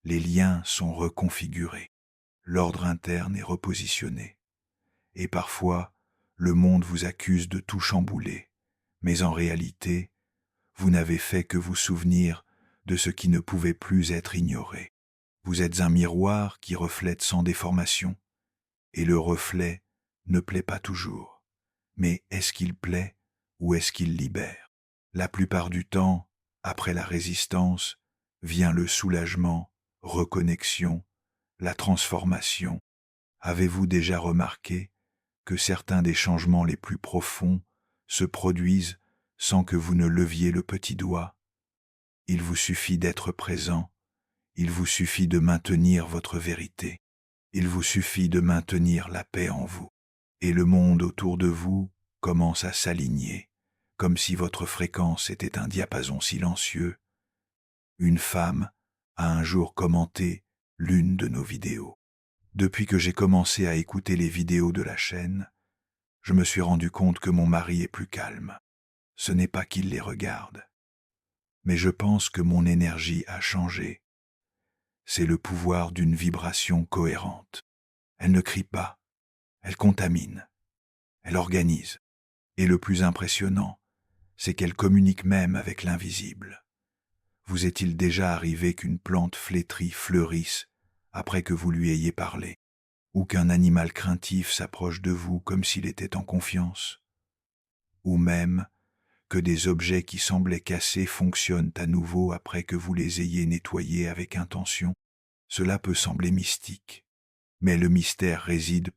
Les liens sont reconfigurés. L'ordre interne est repositionné. Et parfois, le monde vous accuse de tout chambouler. Mais en réalité, vous n'avez fait que vous souvenir de ce qui ne pouvait plus être ignoré. Vous êtes un miroir qui reflète sans déformation. Et le reflet ne plaît pas toujours. Mais est-ce qu'il plaît ou est-ce qu'il libère? La plupart du temps, après la résistance, vient le soulagement, reconnexion, la transformation. Avez-vous déjà remarqué que certains des changements les plus profonds se produisent sans que vous ne leviez le petit doigt? Il vous suffit d'être présent, il vous suffit de maintenir votre vérité, il vous suffit de maintenir la paix en vous. Et le monde autour de vous commence à s'aligner, comme si votre fréquence était un diapason silencieux. Une femme a un jour commenté l'une de nos vidéos. Depuis que j'ai commencé à écouter les vidéos de la chaîne, je me suis rendu compte que mon mari est plus calme. Ce n'est pas qu'il les regarde, mais je pense que mon énergie a changé. C'est le pouvoir d'une vibration cohérente. Elle ne crie pas, elle contamine, elle organise. Et le plus impressionnant, c'est qu'elle communique même avec l'invisible. Vous est-il déjà arrivé qu'une plante flétrie fleurisse après que vous lui ayez parlé, ou qu'un animal craintif s'approche de vous comme s'il était en confiance, ou même que des objets qui semblaient cassés fonctionnent à nouveau après que vous les ayez nettoyés avec intention? Cela peut sembler mystique, mais le mystère réside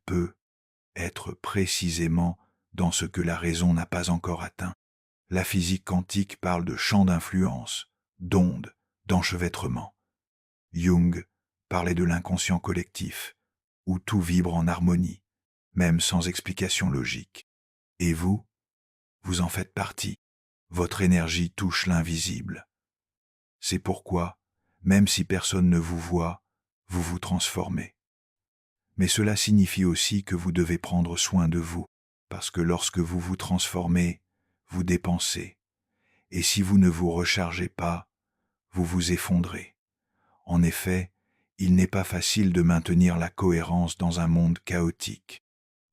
être précisément dans ce que la raison n'a pas encore atteint. La physique quantique parle de champ d'influence, d'ondes, d'enchevêtrement. Jung parlait de l'inconscient collectif, où tout vibre en harmonie, même sans explication logique. Et vous en faites partie. Votre énergie touche l'invisible. C'est pourquoi, même si personne ne vous voit, vous vous transformez. Mais cela signifie aussi que vous devez prendre soin de vous, parce que lorsque vous vous transformez, vous dépensez. Et si vous ne vous rechargez pas, vous vous effondrez. En effet, il n'est pas facile de maintenir la cohérence dans un monde chaotique.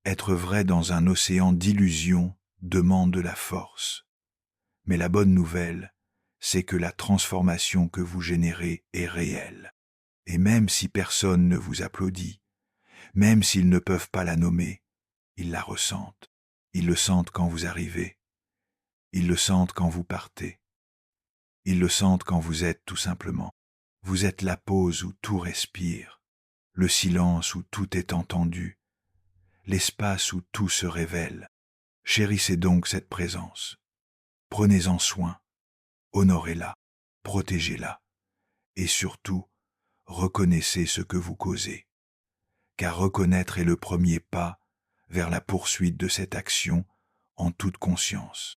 Être vrai dans un océan d'illusions demande de la force. Mais la bonne nouvelle, c'est que la transformation que vous générez est réelle. Et même si personne ne vous applaudit, même s'ils ne peuvent pas la nommer, ils la ressentent. Ils le sentent quand vous arrivez. Ils le sentent quand vous partez. Ils le sentent quand vous êtes tout simplement. Vous êtes la pause où tout respire, le silence où tout est entendu, l'espace où tout se révèle. Chérissez donc cette présence. Prenez-en soin. honorez-la, protégez-la, et surtout, reconnaissez ce que vous causez. Car reconnaître est le premier pas vers la poursuite de cette action en toute conscience.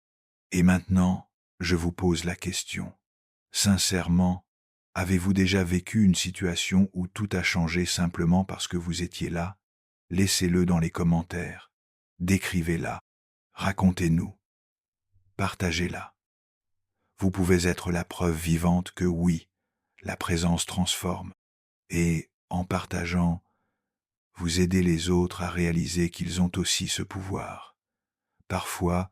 Et maintenant, je vous pose la question. Sincèrement, avez-vous déjà vécu une situation où tout a changé simplement parce que vous étiez là? Laissez-le dans les commentaires. Décrivez-la. Racontez-nous. Partagez-la. Vous pouvez être la preuve vivante que oui, la présence transforme. Et, en partageant, vous aidez les autres à réaliser qu'ils ont aussi ce pouvoir. Parfois,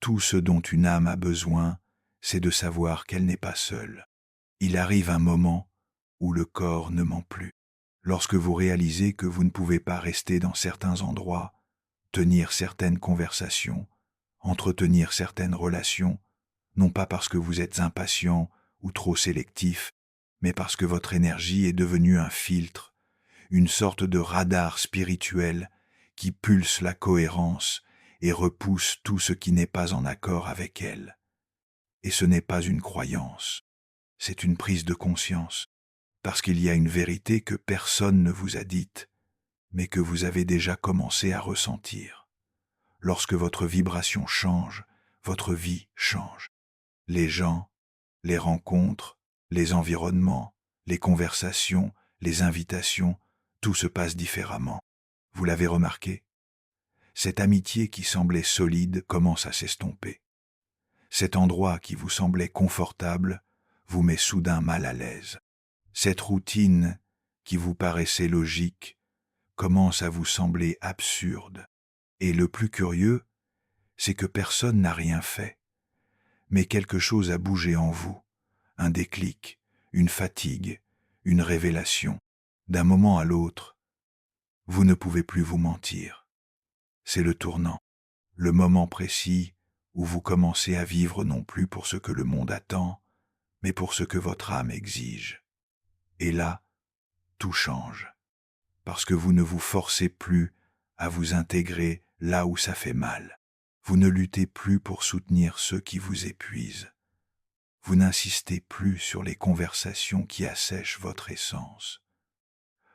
tout ce dont une âme a besoin, c'est de savoir qu'elle n'est pas seule. Il arrive un moment où le corps ne ment plus. Lorsque vous réalisez que vous ne pouvez pas rester dans certains endroits, tenir certaines conversations, entretenir certaines relations, non pas parce que vous êtes impatient ou trop sélectif, mais parce que votre énergie est devenue un filtre, une sorte de radar spirituel qui pulse la cohérence et repousse tout ce qui n'est pas en accord avec elle. Et ce n'est pas une croyance, c'est une prise de conscience, parce qu'il y a une vérité que personne ne vous a dite, mais que vous avez déjà commencé à ressentir. Lorsque votre vibration change, votre vie change. Les gens, les rencontres, les environnements, les conversations, les invitations, tout se passe différemment. Vous l'avez remarqué? Cette amitié qui semblait solide commence à s'estomper. Cet endroit qui vous semblait confortable vous met soudain mal à l'aise. Cette routine qui vous paraissait logique commence à vous sembler absurde. Et le plus curieux, c'est que personne n'a rien fait, mais quelque chose a bougé en vous, un déclic, une fatigue, une révélation. D'un moment à l'autre, vous ne pouvez plus vous mentir. C'est le tournant, le moment précis où vous commencez à vivre non plus pour ce que le monde attend, mais pour ce que votre âme exige. Et là, tout change, parce que vous ne vous forcez plus à vous intégrer là où ça fait mal. Vous ne luttez plus pour soutenir ceux qui vous épuisent. Vous n'insistez plus sur les conversations qui assèchent votre essence.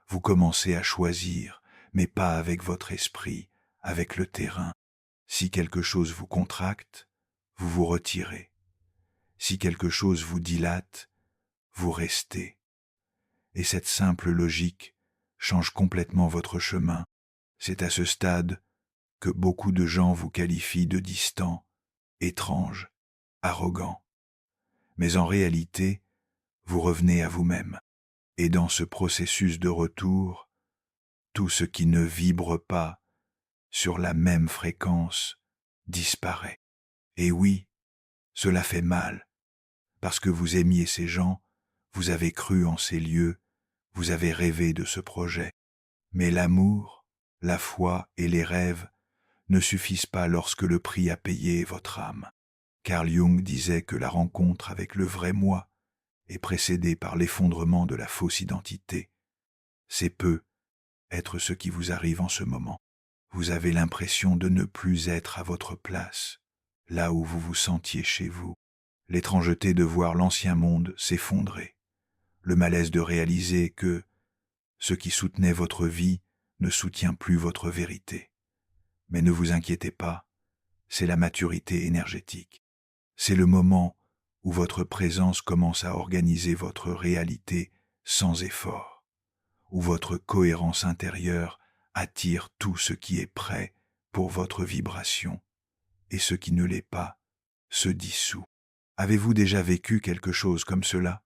Vous commencez à choisir, mais pas avec votre esprit, avec le terrain. Si quelque chose vous contracte, vous vous retirez. Si quelque chose vous dilate, vous restez. Et cette simple logique change complètement votre chemin. C'est à ce stade que beaucoup de gens vous qualifient de distant, étrange, arrogant. Mais en réalité, vous revenez à vous-même. Et dans ce processus de retour, tout ce qui ne vibre pas sur la même fréquence disparaît. Et oui, cela fait mal, parce que vous aimiez ces gens, vous avez cru en ces lieux, vous avez rêvé de ce projet. Mais l'amour, la foi et les rêves ne suffisent pas lorsque le prix à payer est votre âme. Carl Jung disait que la rencontre avec le vrai moi est précédée par l'effondrement de la fausse identité. C'est peu être ce qui vous arrive en ce moment. Vous avez l'impression de ne plus être à votre place, là où vous vous sentiez chez vous. L'étrangeté de voir l'ancien monde s'effondrer. Le malaise de réaliser que ce qui soutenait votre vie ne soutient plus votre vérité. Mais ne vous inquiétez pas, c'est la maturité énergétique. C'est le moment où votre présence commence à organiser votre réalité sans effort, où votre cohérence intérieure attire tout ce qui est prêt pour votre vibration, et ce qui ne l'est pas se dissout. Avez-vous déjà vécu quelque chose comme cela?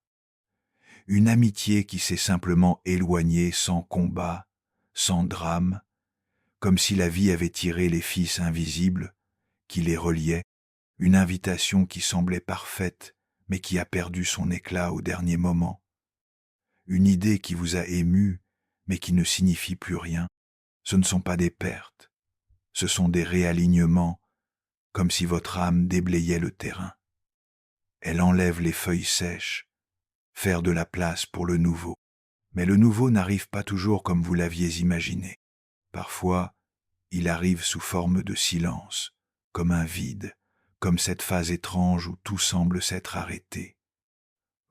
Une amitié qui s'est simplement éloignée sans combat, sans drame, comme si la vie avait tiré les fils invisibles qui les reliaient, une invitation qui semblait parfaite mais qui a perdu son éclat au dernier moment, une idée qui vous a ému mais qui ne signifie plus rien. Ce ne sont pas des pertes, ce sont des réalignements, comme si votre âme déblayait le terrain. Elle enlève les feuilles sèches, faire de la place pour le nouveau. Mais le nouveau n'arrive pas toujours comme vous l'aviez imaginé. Parfois, il arrive sous forme de silence, comme un vide, comme cette phase étrange où tout semble s'être arrêté.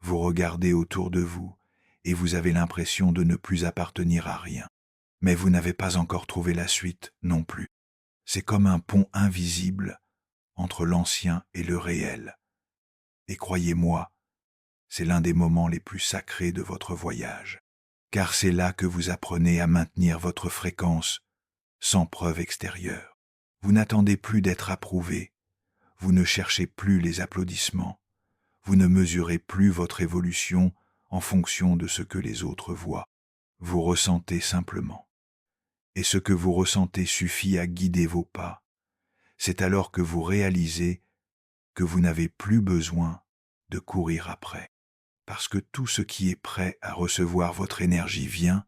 Vous regardez autour de vous et vous avez l'impression de ne plus appartenir à rien. Mais vous n'avez pas encore trouvé la suite non plus. C'est comme un pont invisible entre l'ancien et le réel. Et croyez-moi, c'est l'un des moments les plus sacrés de votre voyage, car c'est là que vous apprenez à maintenir votre fréquence sans preuve extérieure. Vous n'attendez plus d'être approuvé, vous ne cherchez plus les applaudissements, vous ne mesurez plus votre évolution en fonction de ce que les autres voient. Vous ressentez simplement. Et ce que vous ressentez suffit à guider vos pas. C'est alors que vous réalisez que vous n'avez plus besoin de courir après, parce que tout ce qui est prêt à recevoir votre énergie vient,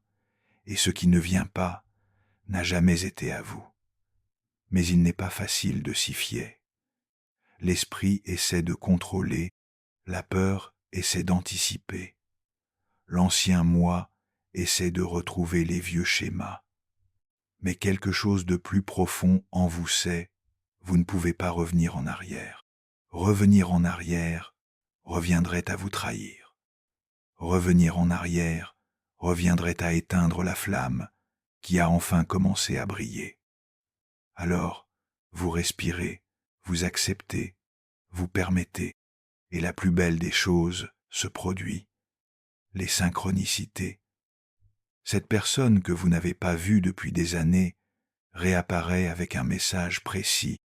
et ce qui ne vient pas n'a jamais été à vous. Mais il n'est pas facile de s'y fier. L'esprit essaie de contrôler, la peur essaie d'anticiper. L'ancien moi essaie de retrouver les vieux schémas. Mais quelque chose de plus profond en vous sait, vous ne pouvez pas revenir en arrière. Revenir en arrière reviendrait à vous trahir. Revenir en arrière reviendrait à éteindre la flamme qui a enfin commencé à briller. Alors, vous respirez, vous acceptez, vous permettez, et la plus belle des choses se produit, les synchronicités. Cette personne que vous n'avez pas vue depuis des années réapparaît avec un message précis,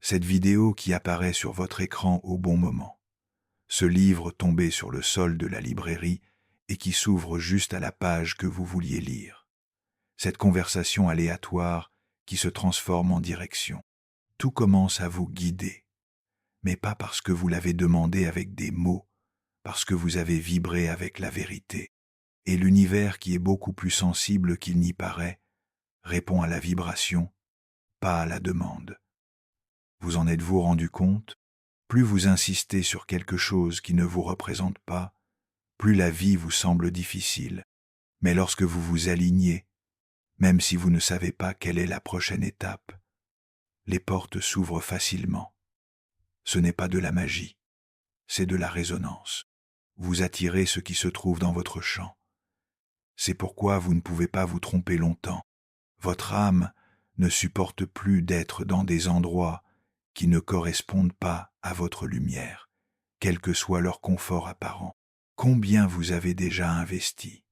cette vidéo qui apparaît sur votre écran au bon moment, ce livre tombé sur le sol de la librairie et qui s'ouvre juste à la page que vous vouliez lire, cette conversation aléatoire qui se transforme en direction. Tout commence à vous guider, mais pas parce que vous l'avez demandé avec des mots, parce que vous avez vibré avec la vérité. Et l'univers, qui est beaucoup plus sensible qu'il n'y paraît, répond à la vibration, pas à la demande. Vous en êtes-vous rendu compte? Plus vous insistez sur quelque chose qui ne vous représente pas, plus la vie vous semble difficile. Mais lorsque vous vous alignez, même si vous ne savez pas quelle est la prochaine étape, les portes s'ouvrent facilement. Ce n'est pas de la magie, c'est de la résonance. Vous attirez ce qui se trouve dans votre champ. C'est pourquoi vous ne pouvez pas vous tromper longtemps. Votre âme ne supporte plus d'être dans des endroits qui ne correspondent pas à votre lumière, quel que soit leur confort apparent. Combien vous avez déjà investi?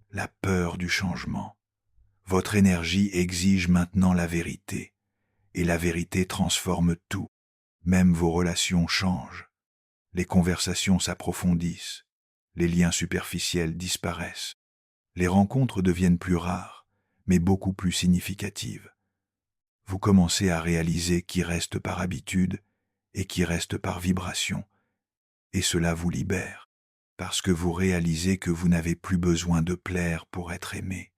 La peur du changement. Votre énergie exige maintenant la vérité, et la vérité transforme tout. Même vos relations changent. Les conversations s'approfondissent, les liens superficiels disparaissent. Les rencontres deviennent plus rares, mais beaucoup plus significatives. Vous commencez à réaliser qui reste par habitude et qui reste par vibration, et cela vous libère, parce que vous réalisez que vous n'avez plus besoin de plaire pour être aimé.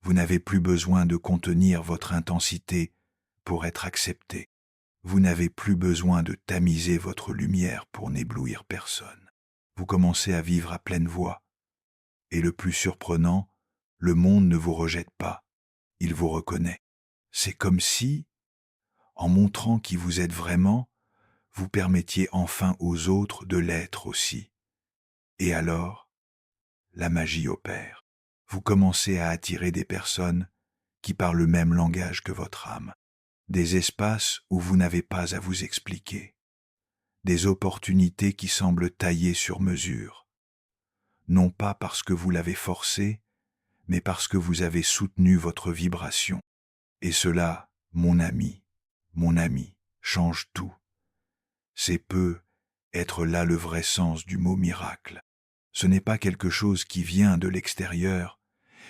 Vous n'avez plus besoin de contenir votre intensité pour être accepté. Vous n'avez plus besoin de tamiser votre lumière pour n'éblouir personne. Vous commencez à vivre à pleine voix. Et le plus surprenant, le monde ne vous rejette pas, il vous reconnaît. C'est comme si, en montrant qui vous êtes vraiment, vous permettiez enfin aux autres de l'être aussi. Et alors, la magie opère. Vous commencez à attirer des personnes qui parlent le même langage que votre âme, des espaces où vous n'avez pas à vous expliquer, des opportunités qui semblent taillées sur mesure, non pas parce que vous l'avez forcé, mais parce que vous avez soutenu votre vibration. Et cela, mon ami, change tout. C'est peu être là le vrai sens du mot miracle. Ce n'est pas quelque chose qui vient de l'extérieur,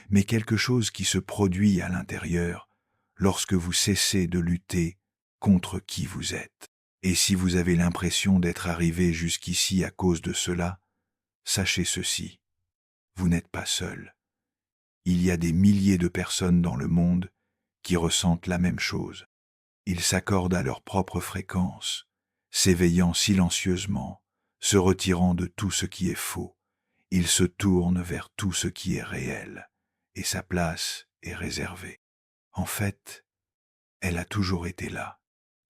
mais quelque chose qui se produit à l'intérieur lorsque vous cessez de lutter contre qui vous êtes. Et si vous avez l'impression d'être arrivé jusqu'ici à cause de cela, sachez ceci, vous n'êtes pas seul. Il y a des milliers de personnes dans le monde qui ressentent la même chose. Ils s'accordent à leur propre fréquence, s'éveillant silencieusement, se retirant de tout ce qui est faux. Ils se tournent vers tout ce qui est réel, et sa place est réservée. En fait, elle a toujours été là.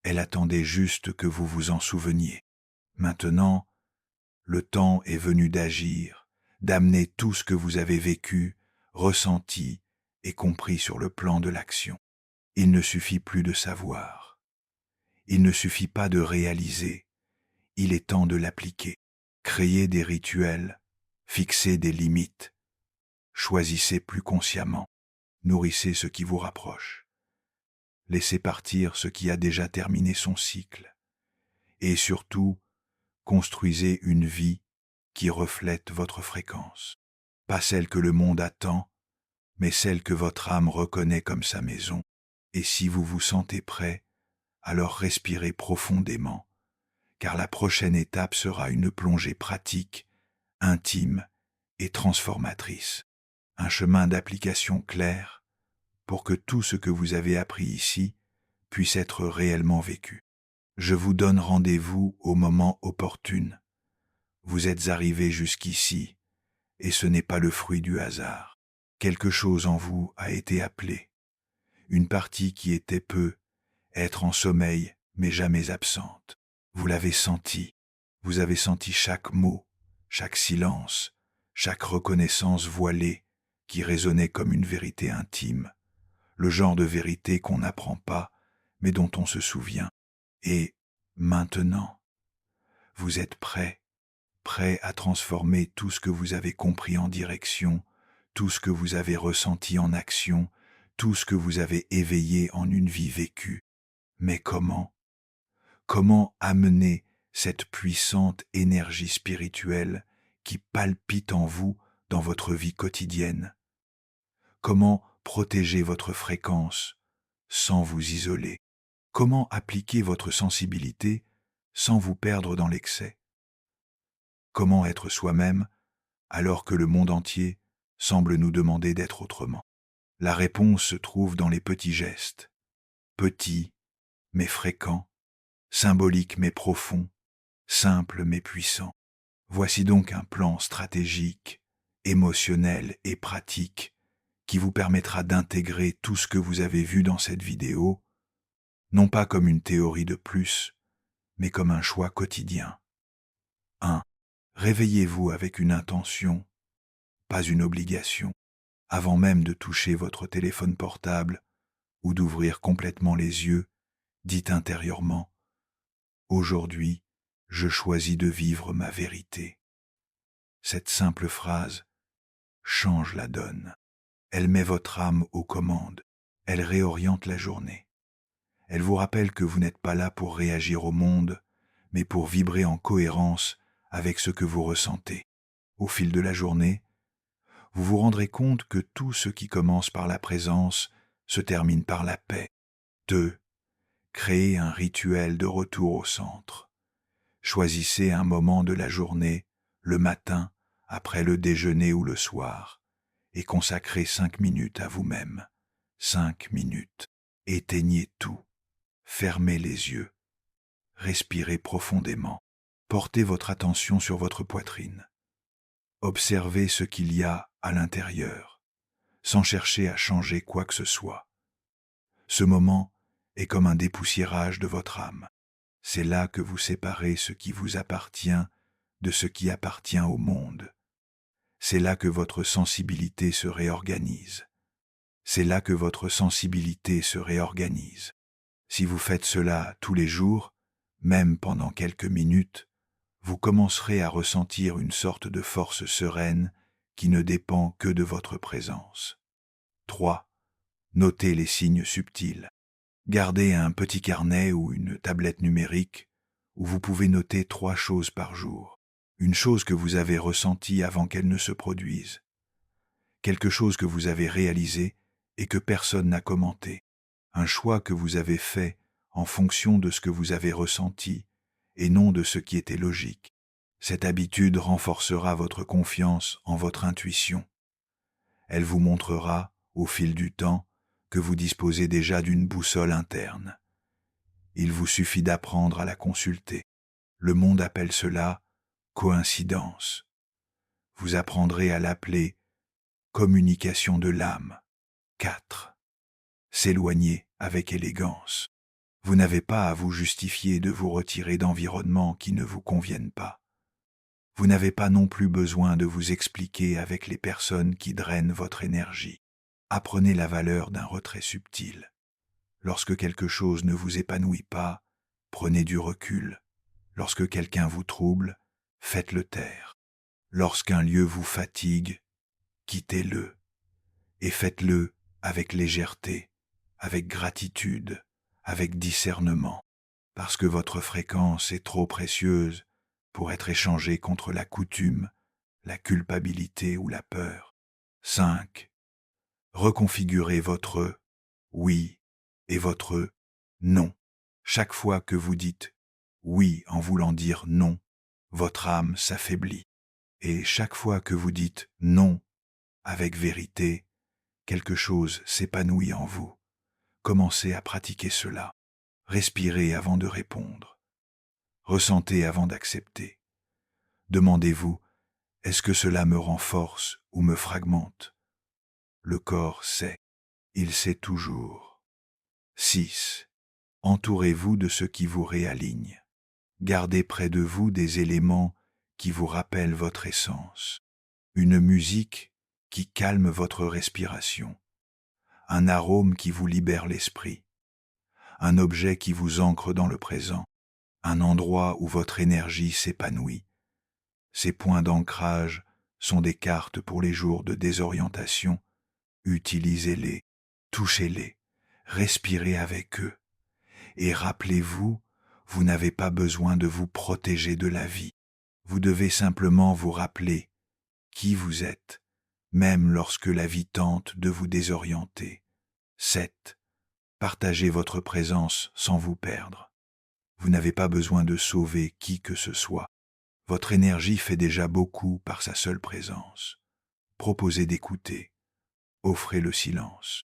Elle attendait juste que vous vous en souveniez. Maintenant, le temps est venu d'agir, d'amener tout ce que vous avez vécu, ressenti et compris sur le plan de l'action. Il ne suffit plus de savoir. Il ne suffit pas de réaliser. Il est temps de l'appliquer. Créez des rituels, fixez des limites, choisissez plus consciemment, nourrissez ce qui vous rapproche. Laissez partir ce qui a déjà terminé son cycle. Et surtout, construisez une vie qui reflète votre fréquence. Pas celle que le monde attend, mais celle que votre âme reconnaît comme sa maison. Et si vous vous sentez prêt, alors respirez profondément, car la prochaine étape sera une plongée pratique, intime et transformatrice. Un chemin d'application clair pour que tout ce que vous avez appris ici puisse être réellement vécu. Je vous donne rendez-vous au moment opportun. Vous êtes arrivé jusqu'ici, et ce n'est pas le fruit du hasard. Quelque chose en vous a été appelé. Une partie qui était peu, être en sommeil, mais jamais absente. Vous l'avez senti. Vous avez senti chaque mot, chaque silence, chaque reconnaissance voilée qui résonnait comme une vérité intime. Le genre de vérité qu'on n'apprend pas, mais dont on se souvient. Et maintenant, vous êtes prêt à transformer tout ce que vous avez compris en direction, tout ce que vous avez ressenti en action, tout ce que vous avez éveillé en une vie vécue. Mais comment? Comment amener cette puissante énergie spirituelle qui palpite en vous dans votre vie quotidienne? Comment protéger votre fréquence sans vous isoler? Comment appliquer votre sensibilité sans vous perdre dans l'excès? Comment être soi-même alors que le monde entier semble nous demander d'être autrement? La réponse se trouve dans les petits gestes, petits mais fréquents, symboliques mais profonds, simples mais puissants. Voici donc un plan stratégique, émotionnel et pratique qui vous permettra d'intégrer tout ce que vous avez vu dans cette vidéo, non pas comme une théorie de plus, mais comme un choix quotidien. 1. Réveillez-vous avec une intention, pas une obligation, avant même de toucher votre téléphone portable ou d'ouvrir complètement les yeux, dites intérieurement « Aujourd'hui, je choisis de vivre ma vérité ». Cette simple phrase change la donne. Elle met votre âme aux commandes. Elle réoriente la journée. Elle vous rappelle que vous n'êtes pas là pour réagir au monde, mais pour vibrer en cohérence avec ce que vous ressentez. Au fil de la journée, vous vous rendrez compte que tout ce qui commence par la présence se termine par la paix. 2. Créez un rituel de retour au centre. Choisissez un moment de la journée, le matin, après le déjeuner ou le soir, et consacrez 5 minutes à vous-même. 5 minutes. Éteignez tout. Fermez les yeux. Respirez profondément. Portez votre attention sur votre poitrine. Observez ce qu'il y a à l'intérieur, sans chercher à changer quoi que ce soit. Ce moment est comme un dépoussiérage de votre âme. C'est là que vous séparez ce qui vous appartient de ce qui appartient au monde. C'est là que votre sensibilité se réorganise. C'est là que votre sensibilité se réorganise. Si vous faites cela tous les jours, même pendant quelques minutes, vous commencerez à ressentir une sorte de force sereine qui ne dépend que de votre présence. 3. Notez les signes subtils. Gardez un petit carnet ou une tablette numérique où vous pouvez noter 3 choses par jour. Une chose que vous avez ressentie avant qu'elle ne se produise. Quelque chose que vous avez réalisé et que personne n'a commenté. Un choix que vous avez fait en fonction de ce que vous avez ressenti et non de ce qui était logique. Cette habitude renforcera votre confiance en votre intuition. Elle vous montrera, au fil du temps, que vous disposez déjà d'une boussole interne. Il vous suffit d'apprendre à la consulter. Le monde appelle cela coïncidence. Vous apprendrez à l'appeler communication de l'âme. 4. S'éloigner avec élégance. Vous n'avez pas à vous justifier de vous retirer d'environnements qui ne vous conviennent pas. Vous n'avez pas non plus besoin de vous expliquer avec les personnes qui drainent votre énergie. Apprenez la valeur d'un retrait subtil. Lorsque quelque chose ne vous épanouit pas, prenez du recul. Lorsque quelqu'un vous trouble, faites-le taire. Lorsqu'un lieu vous fatigue, quittez-le. Et faites-le avec légèreté, avec gratitude, avec discernement, parce que votre fréquence est trop précieuse pour être échangée contre la coutume, la culpabilité ou la peur. 5. Reconfigurez votre oui et votre non. Chaque fois que vous dites oui en voulant dire non, votre âme s'affaiblit. Et chaque fois que vous dites non avec vérité, quelque chose s'épanouit en vous. Commencez à pratiquer cela. Respirez avant de répondre. Ressentez avant d'accepter. Demandez-vous, est-ce que cela me renforce ou me fragmente? Le corps sait. Il sait toujours. 6. Entourez-vous de ce qui vous réaligne. Gardez près de vous des éléments qui vous rappellent votre essence. Une musique qui calme votre respiration. Un arôme qui vous libère l'esprit. Un objet qui vous ancre dans le présent. Un endroit où votre énergie s'épanouit. Ces points d'ancrage sont des cartes pour les jours de désorientation. Utilisez-les, touchez-les, respirez avec eux. Et rappelez-vous, vous n'avez pas besoin de vous protéger de la vie. Vous devez simplement vous rappeler qui vous êtes, même lorsque la vie tente de vous désorienter. 7. Partagez votre présence sans vous perdre. Vous n'avez pas besoin de sauver qui que ce soit. Votre énergie fait déjà beaucoup par sa seule présence. Proposez d'écouter. Offrez le silence.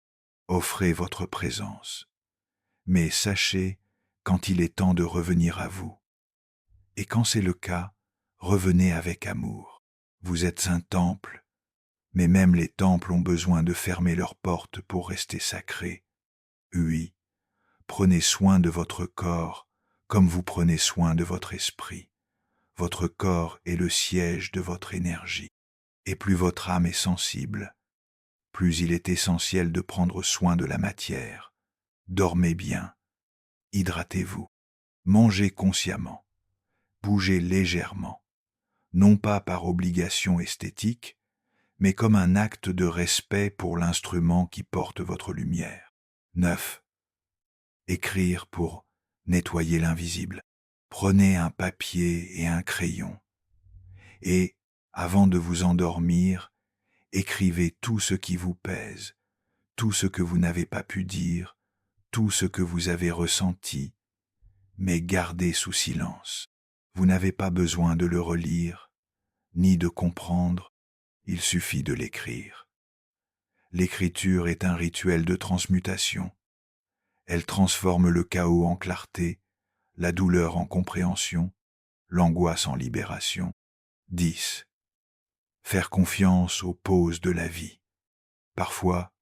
Offrez votre présence. Mais sachez quand il est temps de revenir à vous. Et quand c'est le cas, revenez avec amour. Vous êtes un temple, mais même les temples ont besoin de fermer leurs portes pour rester sacrés. Oui, prenez soin de votre corps comme vous prenez soin de votre esprit. Votre corps est le siège de votre énergie. Et plus votre âme est sensible, plus il est essentiel de prendre soin de la matière. Dormez bien, hydratez-vous, mangez consciemment, bougez légèrement, non pas par obligation esthétique, mais comme un acte de respect pour l'instrument qui porte votre lumière. 9. Écrire pour nettoyer l'invisible. Prenez un papier et un crayon. Et, avant de vous endormir, écrivez tout ce qui vous pèse, tout ce que vous n'avez pas pu dire, tout ce que vous avez ressenti, mais gardez sous silence. Vous n'avez pas besoin de le relire, ni de comprendre, il suffit de l'écrire. L'écriture est un rituel de transmutation. Elle transforme le chaos en clarté, la douleur en compréhension, l'angoisse en libération. 10. Faire confiance aux pauses de la vie. Parfois,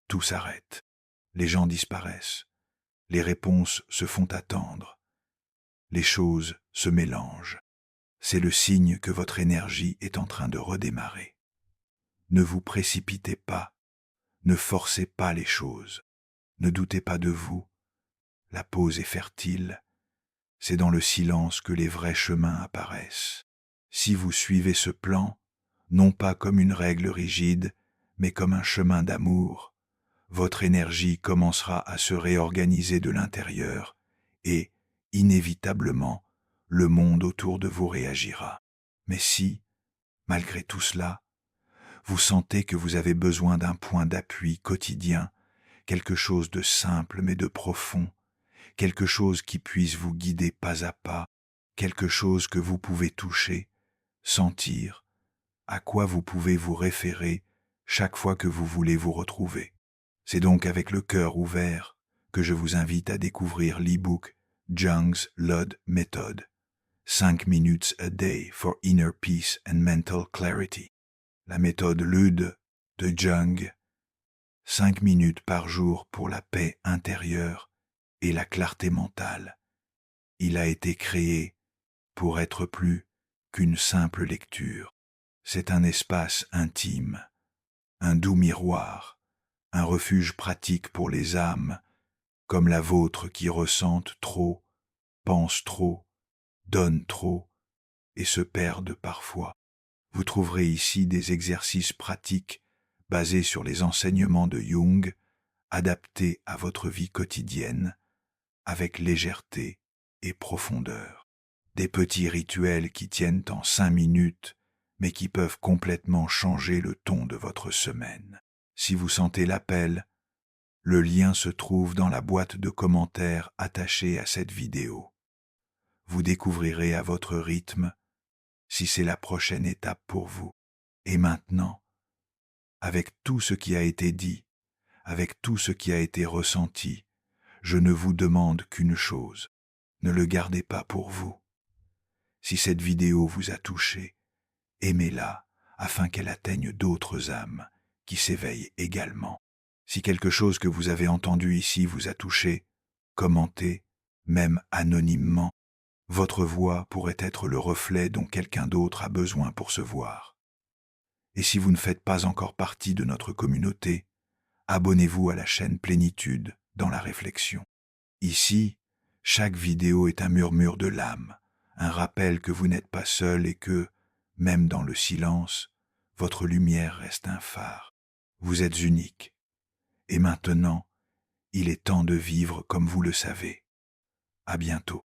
tout s'arrête. Les gens disparaissent. Les réponses se font attendre. Les choses se mélangent. C'est le signe que votre énergie est en train de redémarrer. Ne vous précipitez pas. Ne forcez pas les choses. Ne doutez pas de vous. La pause est fertile. C'est dans le silence que les vrais chemins apparaissent. Si vous suivez ce plan, non pas comme une règle rigide, mais comme un chemin d'amour, votre énergie commencera à se réorganiser de l'intérieur et, inévitablement, le monde autour de vous réagira. Mais si, malgré tout cela, vous sentez que vous avez besoin d'un point d'appui quotidien, quelque chose de simple mais de profond, quelque chose qui puisse vous guider pas à pas, quelque chose que vous pouvez toucher, sentir, à quoi vous pouvez vous référer chaque fois que vous voulez vous retrouver. C'est donc avec le cœur ouvert que je vous invite à découvrir l'e-book Jung's Lud Method, 5 minutes a day for inner peace and mental clarity. La méthode Lud de Jung, 5 minutes par jour pour la paix intérieure et la clarté mentale. Il a été créé pour être plus qu'une simple lecture. C'est un espace intime, un doux miroir, un refuge pratique pour les âmes, comme la vôtre qui ressentent trop, pensent trop, donnent trop et se perdent parfois. Vous trouverez ici des exercices pratiques basés sur les enseignements de Jung, adaptés à votre vie quotidienne, avec légèreté et profondeur. Des petits rituels qui tiennent en 5 minutes, mais qui peuvent complètement changer le ton de votre semaine. Si vous sentez l'appel, le lien se trouve dans la boîte de commentaires attachée à cette vidéo. Vous découvrirez à votre rythme si c'est la prochaine étape pour vous. Et maintenant, avec tout ce qui a été dit, avec tout ce qui a été ressenti, je ne vous demande qu'une chose, ne le gardez pas pour vous. Si cette vidéo vous a touché, aimez-la afin qu'elle atteigne d'autres âmes qui s'éveillent également. Si quelque chose que vous avez entendu ici vous a touché, commentez, même anonymement. Votre voix pourrait être le reflet dont quelqu'un d'autre a besoin pour se voir. Et si vous ne faites pas encore partie de notre communauté, abonnez-vous à la chaîne Plénitude dans la réflexion. Ici, chaque vidéo est un murmure de l'âme, un rappel que vous n'êtes pas seul et que, même dans le silence, votre lumière reste un phare. Vous êtes unique. Et maintenant, il est temps de vivre comme vous le savez. À bientôt.